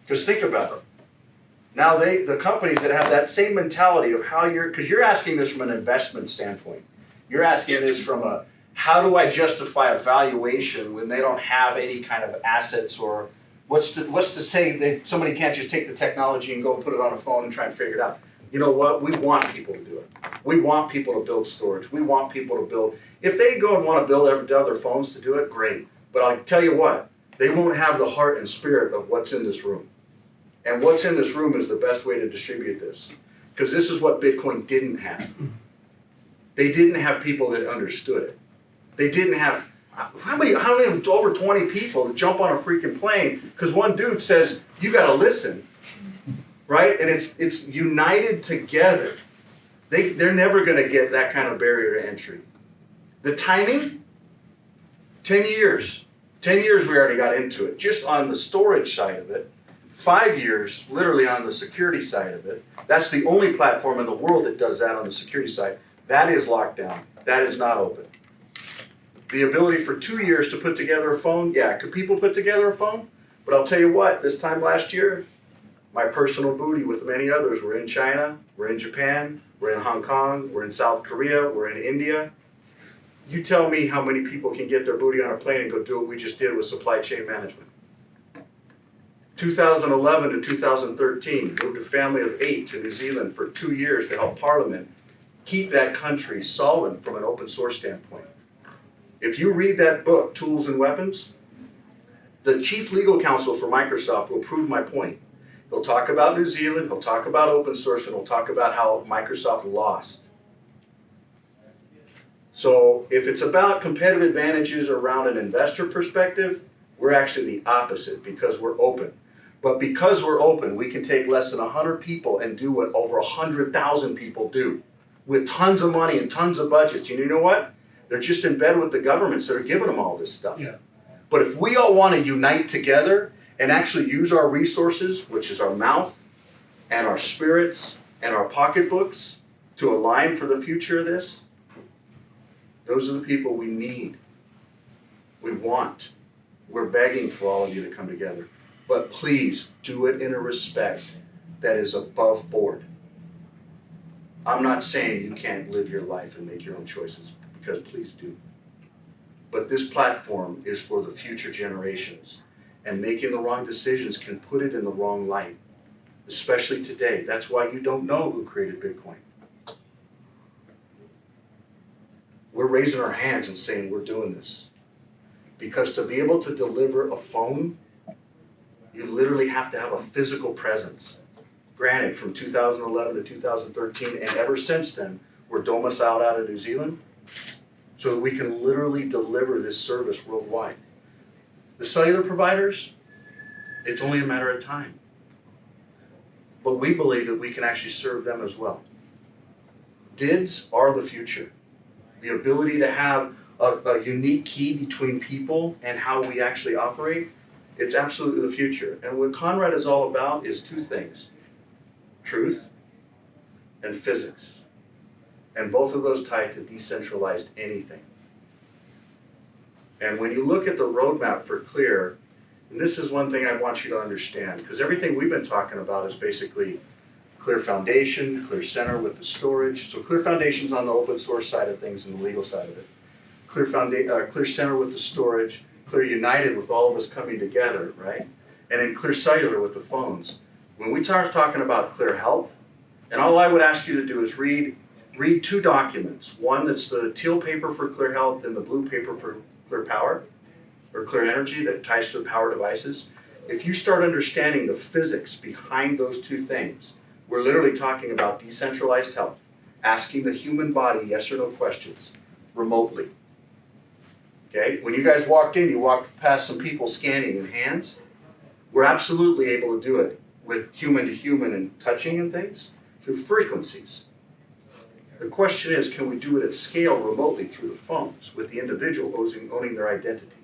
S3: Because think about it. Now the companies that have that same mentality of how because you're asking this from an investment standpoint. You're asking this from a, how do I justify a valuation when they don't have any kind of assets, or what's to say that somebody can't just take the technology and go put it on a phone and try and figure it out? You know what? We want people to do it. We want people to build storage. We want people to build. If they go and want to build other phones to do it, great. But I'll tell you what, they won't have the heart and spirit of what's in this room. And what's in this room is the best way to distribute this. Because this is what Bitcoin didn't have. They didn't have people that understood it. They didn't have, how many over 20 people that jump on a freaking plane because one dude says, you got to listen. Right? And it's united together. They're never going to get that kind of barrier to entry. The timing, 10 years. 10 years we already got into it, just on the storage side of it. 5 years, literally on the security side of it. That's the only platform in the world that does that on the security side. That is locked down. That is not open. The ability for 2 years to put together a phone, yeah, could people put together a phone? But I'll tell you what, this time last year, my personal booty with many others, we're in China, we're in Japan, we're in Hong Kong, we're in South Korea, we're in India. You tell me how many people can get their booty on a plane and go do what we just did with supply chain management. 2011 to 2013, moved a family of 8 to New Zealand for 2 years to help Parliament keep that country solvent from an open source standpoint. If you read that book, Tools and Weapons, the chief legal counsel for Microsoft will prove my point. He'll talk about New Zealand, he'll talk about open source, and he'll talk about how Microsoft lost. So if it's about competitive advantages around an investor perspective, we're actually the opposite because we're open. But because we're open, we can take less than 100 people and do what over 100,000 people do with tons of money and tons of budgets. And you know what? They're just in bed with the governments that are giving them all this stuff.
S7: Yeah.
S3: But if we all want to unite together and actually use our resources, which is our mouth and our spirits and our pocketbooks, to align for the future of this, those are the people we need, we want. We're begging for all of you to come together. But please do it in a respect that is above board. I'm not saying you can't live your life and make your own choices, because please do. But this platform is for the future generations, and making the wrong decisions can put it in the wrong light, especially today. That's why you don't know who created Bitcoin. We're raising our hands and saying we're doing this. Because to be able to deliver a phone, you literally have to have a physical presence. Granted, from 2011 to 2013, and ever since then, we're domiciled out of New Zealand, so that we can literally deliver this service worldwide. The cellular providers, it's only a matter of time. But we believe that we can actually serve them as well. DIDs are the future. The ability to have a unique key between people and how we actually operate, it's absolutely the future. And what Conrad is all about is two things: truth and physics. And both of those tie to decentralized anything. And when you look at the roadmap for Clear, and this is one thing I want you to understand, because everything we've been talking about is basically Clear Foundation, Clear Center with the storage. So Clear Foundation's on the open source side of things and the legal side of it. Clear Center with the storage, Clear United with all of us coming together, right? And then Clear Cellular with the phones. When we start talking about Clear Health, and all I would ask you to do is read two documents. One that's the teal paper for Clear Health and the blue paper for Clear Power, or Clear Energy that ties to the power devices. If you start understanding the physics behind those two things, we're literally talking about decentralized health, asking the human body yes or no questions remotely. Okay, when you guys walked in, you walked past some people scanning in hands. We're absolutely able to do it with human to human and touching and things through frequencies. The question is, can we do it at scale remotely through the phones with the individual owning their identity?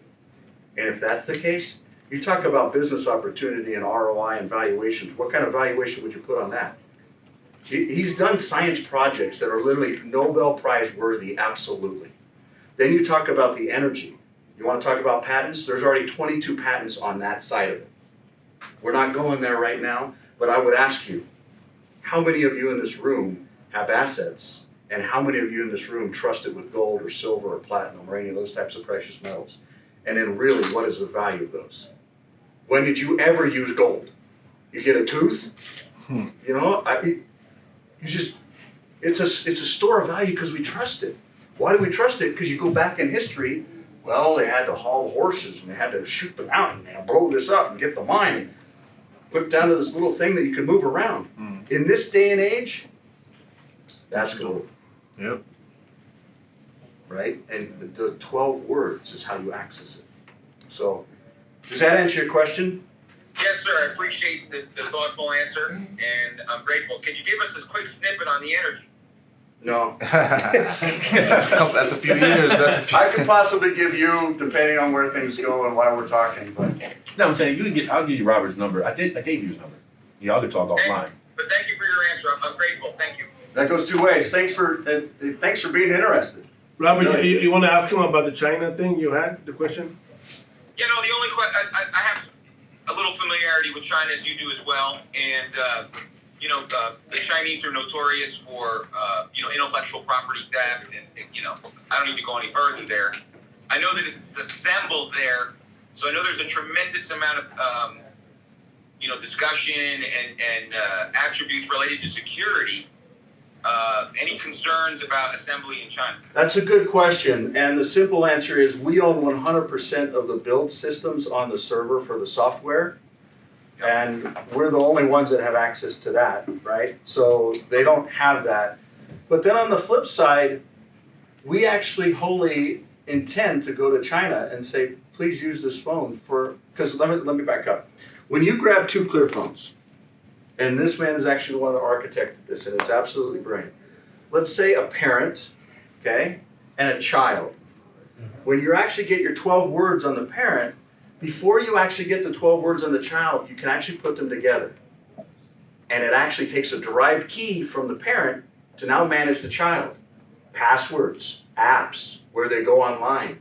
S3: And if that's the case, you talk about business opportunity and ROI and valuations. What kind of valuation would you put on that? He's done science projects that are literally Nobel Prize worthy, absolutely. Then you talk about the energy. You want to talk about patents? There's already 22 patents on that side of it. We're not going there right now, but I would ask you, how many of you in this room have assets, and how many of you in this room trust it with gold or silver or platinum or any of those types of precious metals? And then really, what is the value of those? When did you ever use gold? You get a tooth? You know, it's a store of value because we trust it. Why do we trust it? Because you go back in history, well, they had to haul horses and they had to shoot the mountain and blow this up and get the mine and put it down to this little thing that you could move around. In this day and age, that's gold.
S4: Yep.
S3: Right? And the 12 words is how you access it. So, does that answer your question?
S9: Yes, sir. I appreciate the thoughtful answer, and I'm grateful. Can you give us this quick snippet on the energy?
S3: No.
S4: That's a few years.
S3: I could possibly give you, depending on where things go and why we're talking, but
S2: No, I'm saying I'll give you Robert's number. I gave you his number. Y'all can talk offline.
S9: But thank you for your answer. I'm grateful. Thank you.
S3: that goes two ways. Thanks for being interested.
S7: Robert, you want to ask him about the China thing you had, the question?
S9: You know, the only question, I have a little familiarity with China, as you do as well, and you know, the Chinese are notorious for you know, intellectual property theft, and you know, I don't need to go any further there. I know that it's assembled there, so I know there's a tremendous amount of you know, discussion and attributes related to security. Any concerns about assembly in China?
S3: That's a good question, and the simple answer is we own 100% of the build systems on the server for the software. And we're the only ones that have access to that, right? So they don't have that. But then on the flip side, we actually wholly intend to go to China and say, please use this phone for, because let me back up. When you grab two ClearPhones, and this man is actually the one that architected this, and it's absolutely brilliant. Let's say a parent, okay, and a child. When you actually get your 12 words on the parent, before you actually get the 12 words on the child, you can actually put them together. And it actually takes a derived key from the parent to now manage the child. Passwords, apps, where they go online.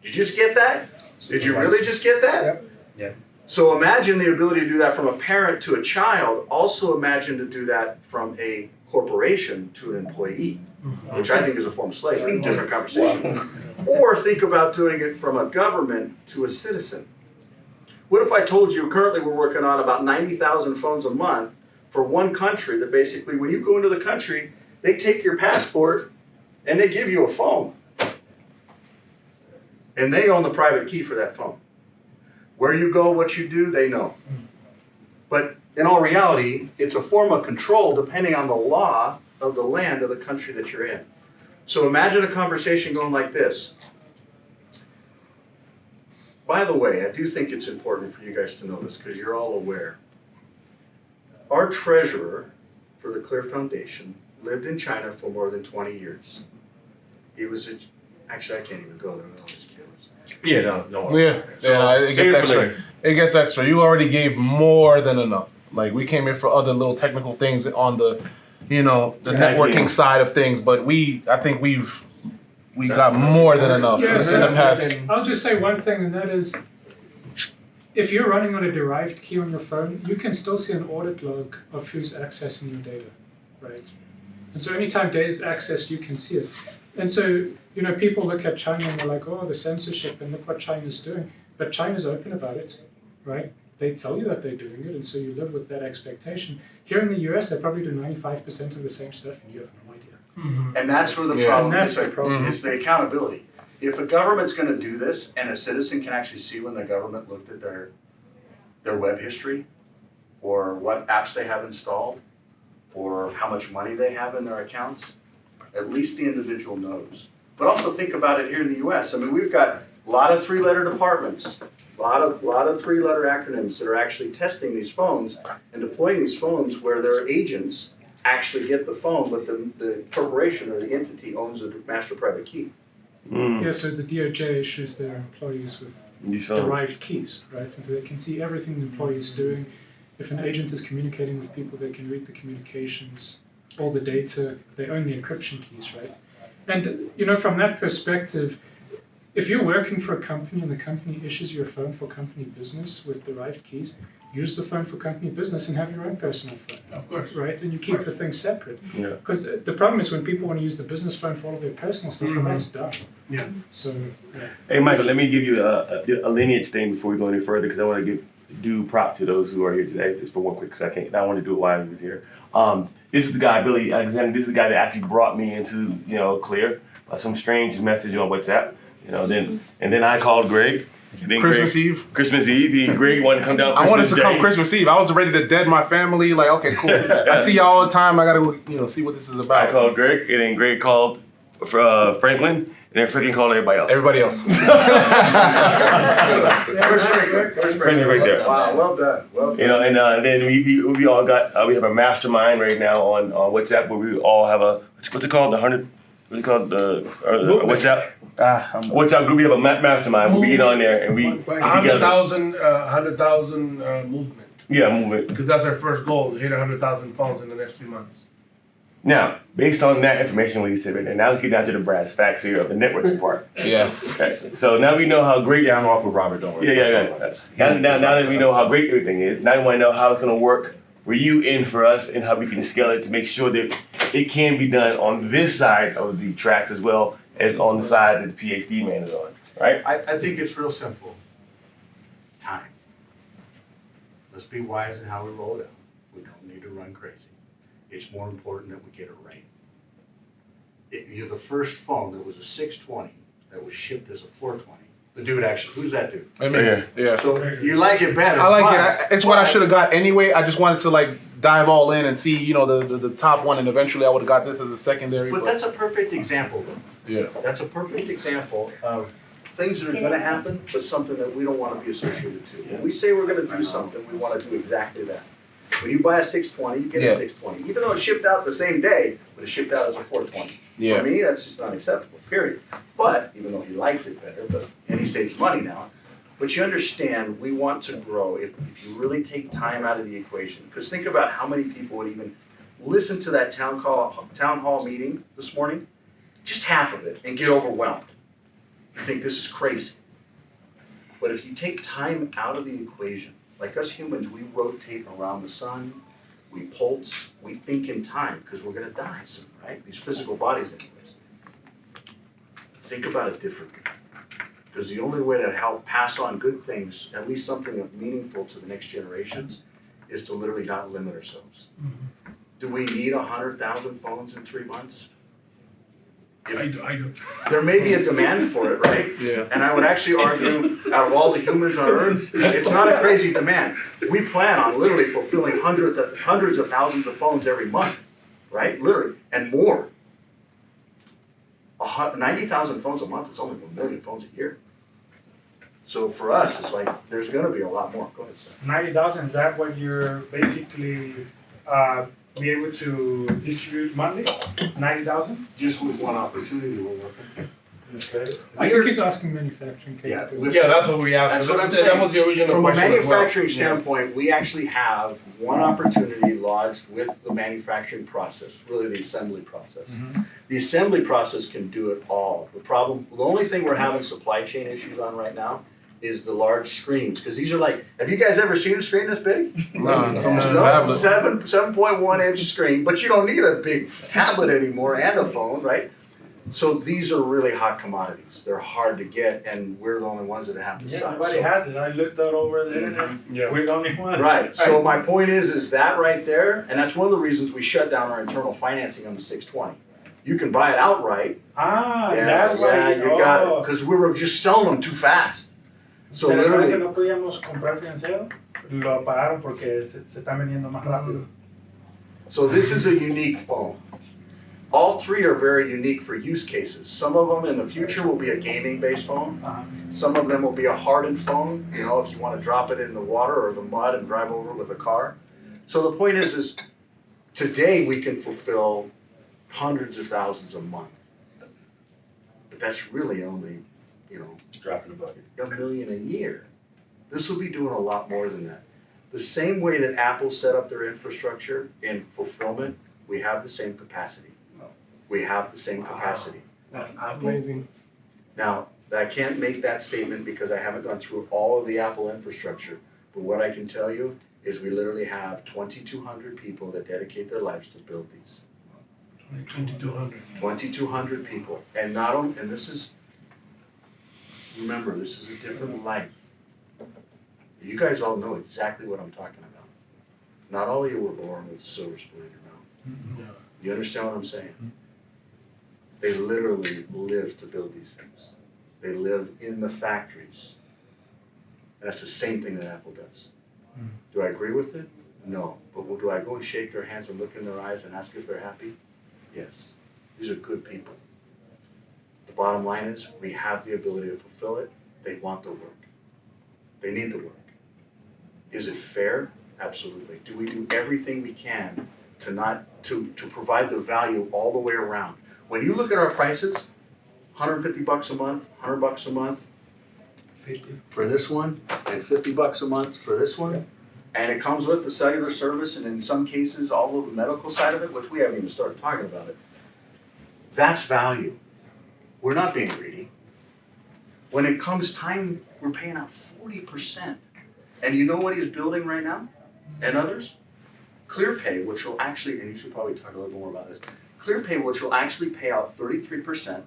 S3: Did you just get that? Did you really just get that?
S1: Yep.
S8: Yeah.
S3: So imagine the ability to do that from a parent to a child. Also imagine to do that from a corporation to an employee, which I think is a form of slavery, different conversation. Or think about doing it from a government to a citizen. What if I told you currently we're working on about 90,000 phones a month for one country that basically when you go into the country, they take your passport and they give you a phone. And they own the private key for that phone. Where you go, what you do, they know. But in all reality, it's a form of control depending on the law of the land of the country that you're in. So imagine a conversation going like this. By the way, I do think it's important for you guys to know this because you're all aware. Our treasurer for the Clear Foundation lived in China for more than 20 years. He was actually, I can't even go there with all these cameras.
S2: Yeah, no.
S4: Yeah, it gets extra. It gets extra. You already gave more than enough. Like we came in for other little technical things on the, the networking side of things, but I think we got more than enough
S1: Yeah,
S4: in the past.
S1: I'll just say one thing, and that is, if you're running on a derived key on your phone, you can still see an audit log of who's accessing your data, right? And so anytime data is accessed, you can see it. And so, people look at China and they're like, oh, the censorship, and look what China's doing. But China's open about it, right? They tell you that they're doing it, and so you live with that expectation. Here in the US, they probably do 95% of the same stuff, and you have no idea.
S3: And that's where the problem is. It's the accountability. If a government's going to do this, and a citizen can actually see when the government looked at their web history, or what apps they have installed, or how much money they have in their accounts, at least the individual knows. But also think about it here in the US. I mean, we've got a lot of three-letter departments, a lot of three-letter acronyms that are actually testing these phones and deploying these phones where their agents actually get the phone, but the corporation or the entity owns the master private key.
S1: Yeah, so the DOJ issues their employees with derived keys, right? So they can see everything the employee is doing. If an agent is communicating with people, they can read the communications, all the data. They own the encryption keys, right? And from that perspective, if you're working for a company and the company issues you a phone for company business with derived keys, use the phone for company business and have your own personal phone.
S7: Of course.
S1: Right? And you keep the things separate.
S5: Yeah.
S1: Because the problem is when people want to use the business phone for all of their personal stuff, well, that's done.
S7: Yeah.
S1: So, yeah.
S5: Hey, Michael, let me give you a lineage thing before we go any further, because I want to give due prop to those who are here today, just for one quick second. And I want to do it while he was here. This is the guy, Billy Alexander. This is the guy that actually brought me into, Clear by some strange message on WhatsApp. Then I called Greg.
S4: Christmas Eve.
S5: Christmas Eve. Greg wanted to come down.
S4: I wanted to come Christmas Eve. I was ready to dead my family. Like, okay, cool. I see y'all all the time. I gotta, see what this is about.
S5: I called Greg, and then Greg called Franklin, and then Franklin called everybody else.
S4: Everybody else.
S5: Franklin right there.
S3: Wow, well done. Well done.
S5: And then we all got we have a mastermind right now on WhatsApp where we all have a what's it called what's it called WhatsApp. WhatsApp group. We have a mastermind where we get on there and we get together.
S7: 100,000 movement.
S5: Yeah, movement.
S7: Because that's our first goal, to hit 100,000 phones in the next 3 months.
S5: Now, based on that information what you said right there, now let's get down to the brass tacks here of the networking part.
S4: Yeah.
S5: Okay. So now we know how great.
S8: Yeah, I'm off with Robert, don't worry.
S5: Yeah. Now that we know how great everything is, now we want to know how it's going to work for you and for us, and how we can scale it to make sure that it can be done on this side of the tracks as well as on the side that the PhD man is on, right?
S3: I think it's real simple. Time. Let's be wise in how we roll it out. We don't need to run crazy. It's more important that we get it right. You're the first phone that was a 620 that was shipped as a 420 The dude actually, who's that dude?
S4: I mean, yeah.
S3: So you like it better.
S4: I like
S3: but-
S4: it. It's what I should have got anyway. I just wanted to like dive all in and see, you know, the top one, and eventually I would have got this as a secondary.
S3: But that's a perfect example, though.
S4: Yeah.
S3: That's a perfect example of things that are gonna happen, but something that we don't wanna be associated to. When we say we're gonna do something, we wanna do exactly that. When you buy a 620, you get
S4: Yeah.
S3: a 620, even though it's shipped out the same day, but it's shipped out as a 420.
S4: Yeah.
S3: For me, that's just not acceptable, period. But, even though he liked it better, and he saves money now, but you understand, we want to grow if you really take time out of the equation. Because think about how many people would even listen to that town hall meeting this morning, just half of it, and get overwhelmed. You think this is crazy. But if you take time out of the equation, like us humans, we rotate around the sun, we pulse, we think in time, because we're gonna die soon, right? These physical bodies anyways. Think about it differently. Because the only way to help pass on good things, at least something of meaningful to the next generations, is to literally not limit ourselves. Do we need 100,000 phones in 3 months?
S7: I do.
S3: There may be a demand for it, right?
S4: Yeah.
S3: And I would actually argue, out of all the humans on Earth, it's not a crazy demand. We plan on literally fulfilling hundreds of thousands of phones every month, right? Literally, and more. 90,000 phones a month is only 1 million phones a year. So for us, it's like, there's gonna be a lot more. Go ahead, sir.
S6: 90,000, is that what you're basically be able to distribute monthly? 90,000?
S3: Just with one opportunity, we're working.
S6: Okay.
S1: I think he's asking manufacturing
S3: Yeah,
S1: capability.
S7: Yeah, that's what we asked.
S3: That's what I'm
S7: That
S3: saying.
S7: was the original
S3: From a
S7: question as well.
S3: manufacturing standpoint, we actually have one opportunity lodged with the manufacturing process, really the assembly process. The assembly process can do it all. The only thing we're having supply chain issues on right now is the large screens, because these are like, have you guys ever seen a screen this big?
S4: No, it's almost a
S3: No,
S4: tablet.
S3: 7.1 inch screen, but you don't need a big tablet anymore and a phone, right? So these are really hot commodities. They're hard to get, and we're the only ones that have to
S6: Yeah,
S3: sell.
S6: everybody has it. I looked that over the internet.
S7: Yeah.
S6: We're the only ones.
S3: Right, so my point is that right there, and that's one of the reasons we shut down our internal financing on the 620. You can buy it outright.
S6: Ah,
S3: Yeah,
S6: that's why.
S3: yeah, you got it, because we were just selling them too fast. So
S6: ¿Se recuerda que
S3: literally,
S6: no podíamos comprar financiero? Lo pagaron porque se están vendiendo más rápido.
S3: so this is a unique phone. All three are very unique for use cases. Some of them in the future will be a gaming-based phone. Some of them will be a hardened phone, you know, if you want to drop it in the water or the mud and drive over with a car. So the point is today we can fulfill hundreds of thousands a month. But that's really only, you know,
S2: Dropping the bucket.
S3: $1 million a year. This will be doing a lot more than that. The same way that Apple set up their infrastructure in fulfillment, we have the same capacity. We have the same capacity.
S7: That's amazing.
S3: Now, I can't make that statement because I haven't gone through all of the Apple infrastructure, but what I can tell you is we literally have 2,200 people that dedicate their lives to build these.
S7: 2,200.
S3: 2,200 people, and not only, and this is, remember, this is a different life. You guys all know exactly what I'm talking about. Not all of you were born with a silver spoon in your mouth.
S7: Yeah.
S3: You understand what I'm saying? They literally live to build these things. They live in the factories. And that's the same thing that Apple does. Do I agree with it? No. But do I go and shake their hands and look in their eyes and ask if they're happy? Yes. These are good people. The bottom line is we have the ability to fulfill it. They want the work. They need the work. Is it fair? Absolutely. Do we do everything we can to provide the value all the way around? When you look at our prices, $150 a month, $100 a month
S6: 50.
S3: for this one, and $50 a month for this one. And it comes with the cellular service, and in some cases, all of the medical side of it, which we haven't even started talking about it. That's value. We're not being greedy. When it comes time, we're paying out 40%. And you know what he's building right now? And others? ClearPay, which will actually, and you should probably talk a little more about this. ClearPay, which will actually pay out 33%.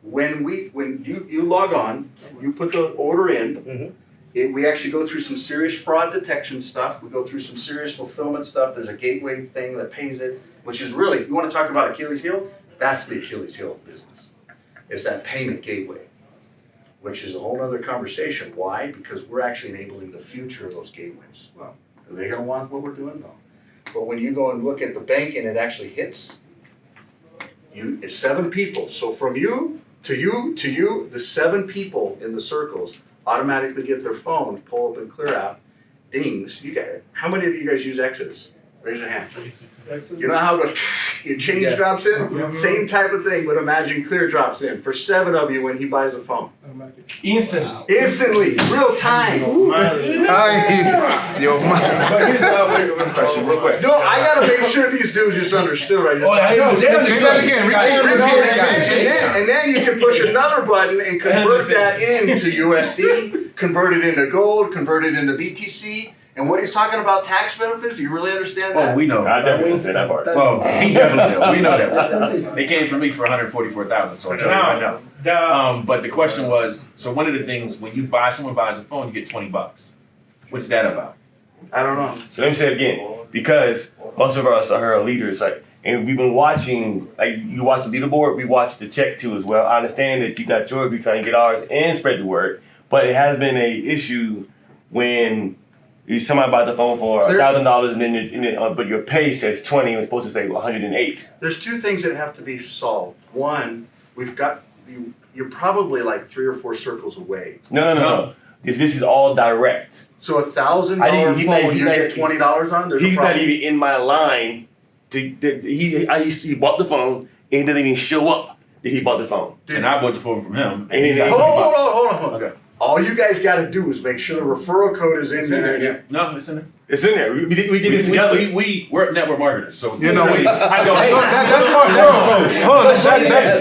S3: When you log on, you put the order in, we actually go through some serious fraud detection stuff. We go through some serious fulfillment stuff. There's a gateway thing that pays it, which is really, you want to talk about Achilles heel? That's the Achilles heel of business. It's that payment gateway. which is a whole other conversation. Why? Because we're actually enabling the future of those gateways. Well, are they gonna want what we're doing? No. But when you go and look at the bank and it actually hits, it's 7 people. So from you, the 7 people in the circles automatically get their phone, pull up in Clear app, dings. How many of you guys use Exodus? Raise your hand. You know how your change drops in? Same type of thing, but imagine Clear drops in for 7 of you when he buys a phone. Instantly, real time.
S4: But
S2: here's one question, real quick.
S3: No, I gotta make sure these dudes just understood. I just
S4: Say that again.
S3: and then you can push another button and convert that into USD, convert it into gold, convert it into BTC. And what he's talking about tax benefits, do you really understand that?
S2: Oh, we know.
S5: I definitely understand that part.
S2: Well, he definitely knows. We know that. They came from me for 144,000, so I know. But the question was, so one of the things when someone buys a phone, you get $20. What's that about?
S3: I don't know.
S5: So let me say it again, because most of us are leaders, like, and we've been watching, like you watch the leaderboard, we watch the check too as well. I understand that you got yours, we trying to get ours and spread the word, but it has been a issue when somebody buys a phone for $1,000 and then but your pay says 20 and it's supposed to say 108.
S3: There's 2 things that have to be solved. One, we've got you're probably like 3 or 4 circles away.
S5: No. This is all direct.
S3: So $1,000 phone you get $20 on. There's
S5: He's
S3: a problem.
S5: not even in my line. He bought the phone and he didn't even show up that he bought the phone.
S2: And I bought the phone from him.
S5: And he got
S3: Hold on.
S2: Okay.
S3: All you guys got to do is make sure the referral code is in there.
S2: No, it's in there.
S5: It's in there. We did this together.
S2: We're network marketers, so
S4: You know,
S2: I know.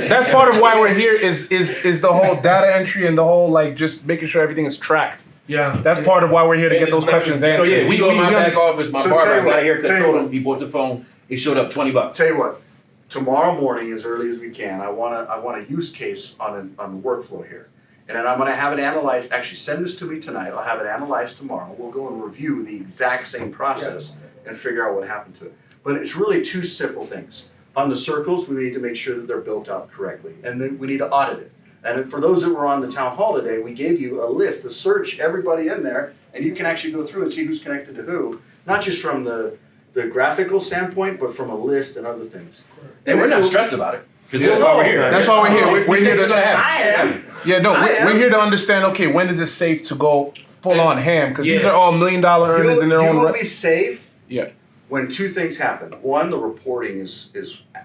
S4: that's part of why we're here is the whole data entry and the whole like just making sure everything is tracked.
S7: Yeah.
S4: That's part of why we're here to get those questions
S2: So
S4: answered.
S2: yeah, we go to my back office, my
S3: So
S2: barber,
S3: tell you
S2: I got
S3: what,
S2: here,
S3: tell you
S2: told
S3: what.
S2: him he bought the phone, it showed up $20.
S3: Tell you what, tomorrow morning, as early as we can, I want a use case on the workflow here. And then I'm gonna have it analyzed, actually send this to me tonight, I'll have it analyzed tomorrow. We'll go and review the exact same process and figure out what happened to it. But it's really 2 simple things. On the circles, we need to make sure that they're built out correctly, and then we need to audit it. And for those that were on the town hall today, we gave you a list to search everybody in there, and you can actually go through and see who's connected to who, not just from the graphical standpoint, but from a list and other things.
S2: And we're not stressed about it, because that's why we're here.
S4: That's why we're here. We're here to.
S3: I am.
S4: Yeah, no, we're here to understand. Okay, when is it safe to go full on ham? Because these are all $1 million earners in their
S3: You
S4: own
S3: will
S4: right.
S3: be safe.
S4: Yeah.
S3: When 2 things happen. One, the reporting is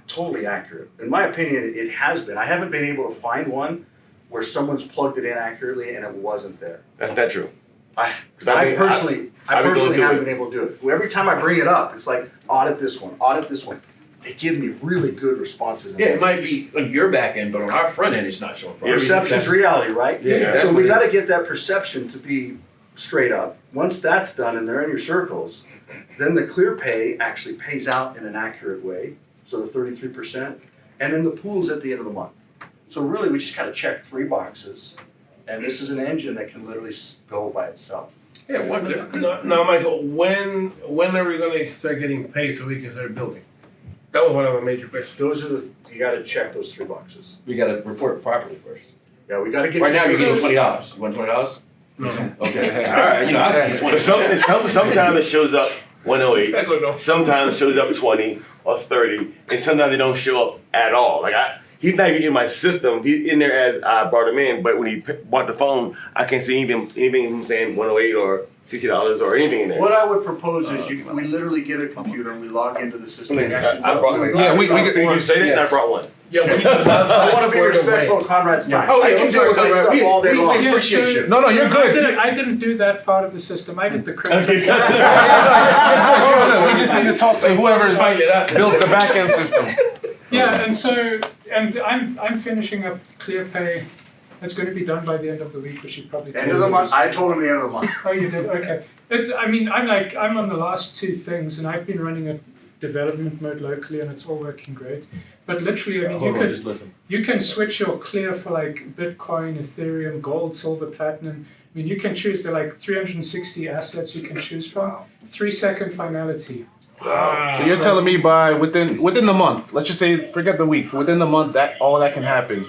S3: totally accurate. In my opinion, it has been. I haven't been able to find one where someone's plugged it in accurately and it wasn't there.
S5: That's not true.
S3: I personally haven't been able to do it. Every time I bring it up, it's like audit this one, audit this one. They give me really good responses.
S2: Yeah, it might be on your back end, but on our front end, it's not showing.
S3: Perception's reality, right?
S2: Yeah.
S3: So we got to get that perception to be straight up. Once that's done and they're in your circles, then the ClearPay actually pays out in an accurate way. So the 33%, and then the pool's at the end of the month. So really, we just got to check 3 boxes, and this is an engine that can literally go by itself.
S2: Yeah,
S7: Now, Michael, when are we gonna start getting paid so we can start building? That was one of my major questions.
S3: Those are you got to check those 3 boxes.
S2: We got to report properly first.
S3: Yeah, we got to get.
S2: Right now, you're getting
S3: $20.
S2: $20. You want $20?
S7: No.
S2: Okay. All right. You know, I can get 20.
S5: Sometimes it shows up 108.
S7: I don't know.
S5: Sometimes it shows up 20 or 30, and sometimes they don't show up at all. Like he's not even in my system. He's in there as I brought him in, but when he bought the phone, I can't see anything him saying 108 or $60 or anything in there.
S3: What I would propose is we literally get a computer and we log into the system.
S5: I brought one.
S4: Yeah, we
S5: You say that, and I brought one.
S7: Yeah, we
S3: I want to be respectful of Conrad's time.
S2: Oh, yeah,
S3: I can
S2: I'm sorry,
S3: do this
S2: Conrad.
S3: stuff all day
S2: We
S3: long.
S2: appreciate you.
S4: No, you're good.
S1: I didn't do that part of the system. I did the credit.
S5: Okay.
S4: We just need to talk to whoever builds the back end system.
S1: Yeah, and I'm finishing up ClearPay. It's going to be done by the end of the week, which you probably
S3: End of the month. I told him the end of the month.
S1: Oh, you did? Okay. I'm on the last 2 things, and I've been running a development mode locally, and it's all working great. But literally,
S2: Just listen.
S1: you can switch your Clear for like Bitcoin, Ethereum, gold, silver, platinum. I mean, you can choose, there are like 360 assets you can choose from. 3-second finality.
S4: So you're telling me by within the month, let's just say forget the week, within the month that all that can happen.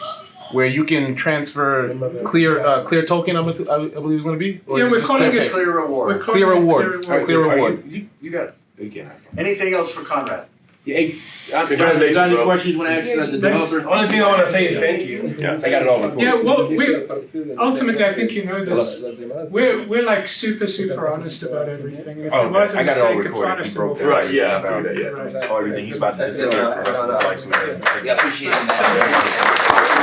S4: where you can transfer clear token. I believe it's gonna be. Or
S1: Yeah,
S4: is it
S1: we're
S4: just
S1: calling
S4: clear
S1: it-
S4: take?
S3: Clear reward.
S1: We're calling
S4: Clear
S1: it
S4: reward.
S1: Clear
S4: All right,
S1: reward.
S4: clear reward.
S8: You got again.
S3: Anything else for Conrad?
S8: Hey,
S5: Congratulations,
S8: you got any
S5: bro.
S8: questions you want to ask the developer?
S7: Only thing I want to say is thank you.
S5: Yeah.
S8: I got it all recorded.
S1: Yeah, well, ultimately, I think you know this. We're like super honest about everything. And if
S2: Oh,
S1: there was a
S2: I got it all
S1: mistake, it's
S2: recorded.
S1: honest
S2: He
S1: and we'll
S2: broke
S1: fix
S5: Right,
S1: it.
S5: yeah, I
S2: about
S5: figured that,
S1: Right.
S2: Everything he's about to
S10: That's
S2: do
S10: it.
S2: for the rest of his life. So he doesn't forget.
S10: Yeah, appreciate that.